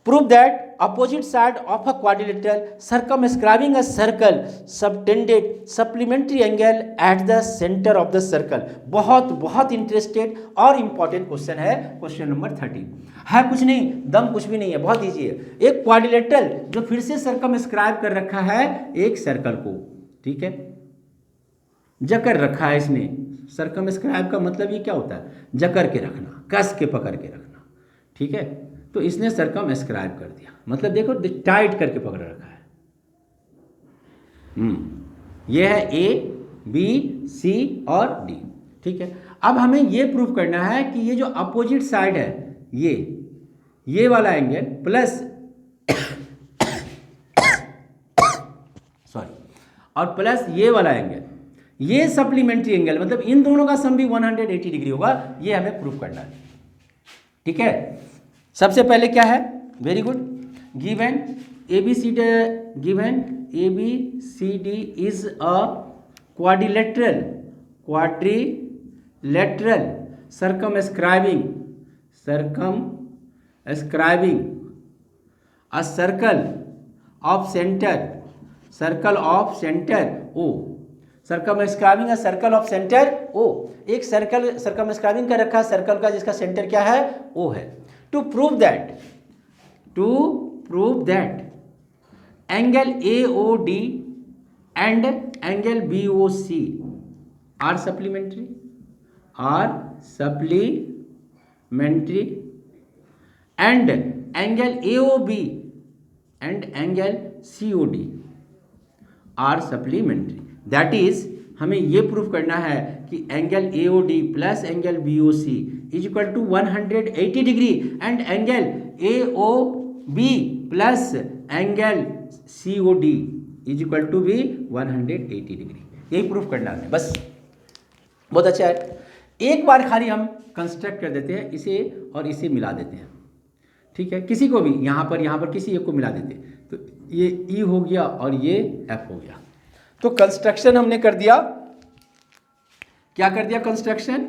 Prove that opposite side of a quadrilateral circumscribing a circle subtended supplementary angle at the center of the circle। बहुत इंटरेस्टेड और इंपॉर्टेंट क्वेश्चन है, क्वेश्चन नंबर 13 है। कुछ नहीं, दम कुछ भी नहीं है, बहुत ईजी है। एक क्वाड्रिलेटरल जो फिर से सर्कमस्क्राइब कर रखा है एक सर्कल को, ठीक है, जकड़ रखा है इसने। सर्कमस्क्राइब का मतलब ये क्या होता है? जकड़ के रखना, कस के पकड़ के रखना, ठीक है। तो इसने सर्कमस्क्राइब कर दिया, मतलब देखो टाइट करके पकड़ रखा है। ये है ए बी सी और डी, ठीक है। अब हमें ये प्रूव करना है कि ये जो अपोजिट साइड है, ये वाला एंगल प्लस सॉरी, और प्लस ये वाला एंगल, ये सप्लीमेंट्री एंगल, मतलब इन दोनों का सम भी 180 डिग्री होगा। ये हमें प्रूव करना है, ठीक है। सबसे पहले क्या है? Very good, given A B C D is a quadrilateral circumscribing a circle of center O, circumscribing a circle of centre O, एक सर्कल सर्कमस्क्राइबिंग का रखा सर्कल का जिसका सेंटर क्या है, ओ है। To prove that angle A O D and angle B O C are supplementary and angle A O B and angle C O D are supplementary. That is हमें ये proof करना है कि angle A O D plus angle B O C is equal to 180 degree and angle A O B plus angle C O D is equal to भी 180 degree. यही proof करना है बस। बहुत अच्छा है। एक बार खाली हम कंस्ट्रक्ट कर देते हैं इसे और इसे मिला देते हैं, ठीक है। किसी को भी यहाँ पर किसी एक को मिला देते हैं तो ये ई हो गया और ये एफ हो गया। तो कंस्ट्रक्शन हमने कर दिया, क्या कर दिया कंस्ट्रक्शन,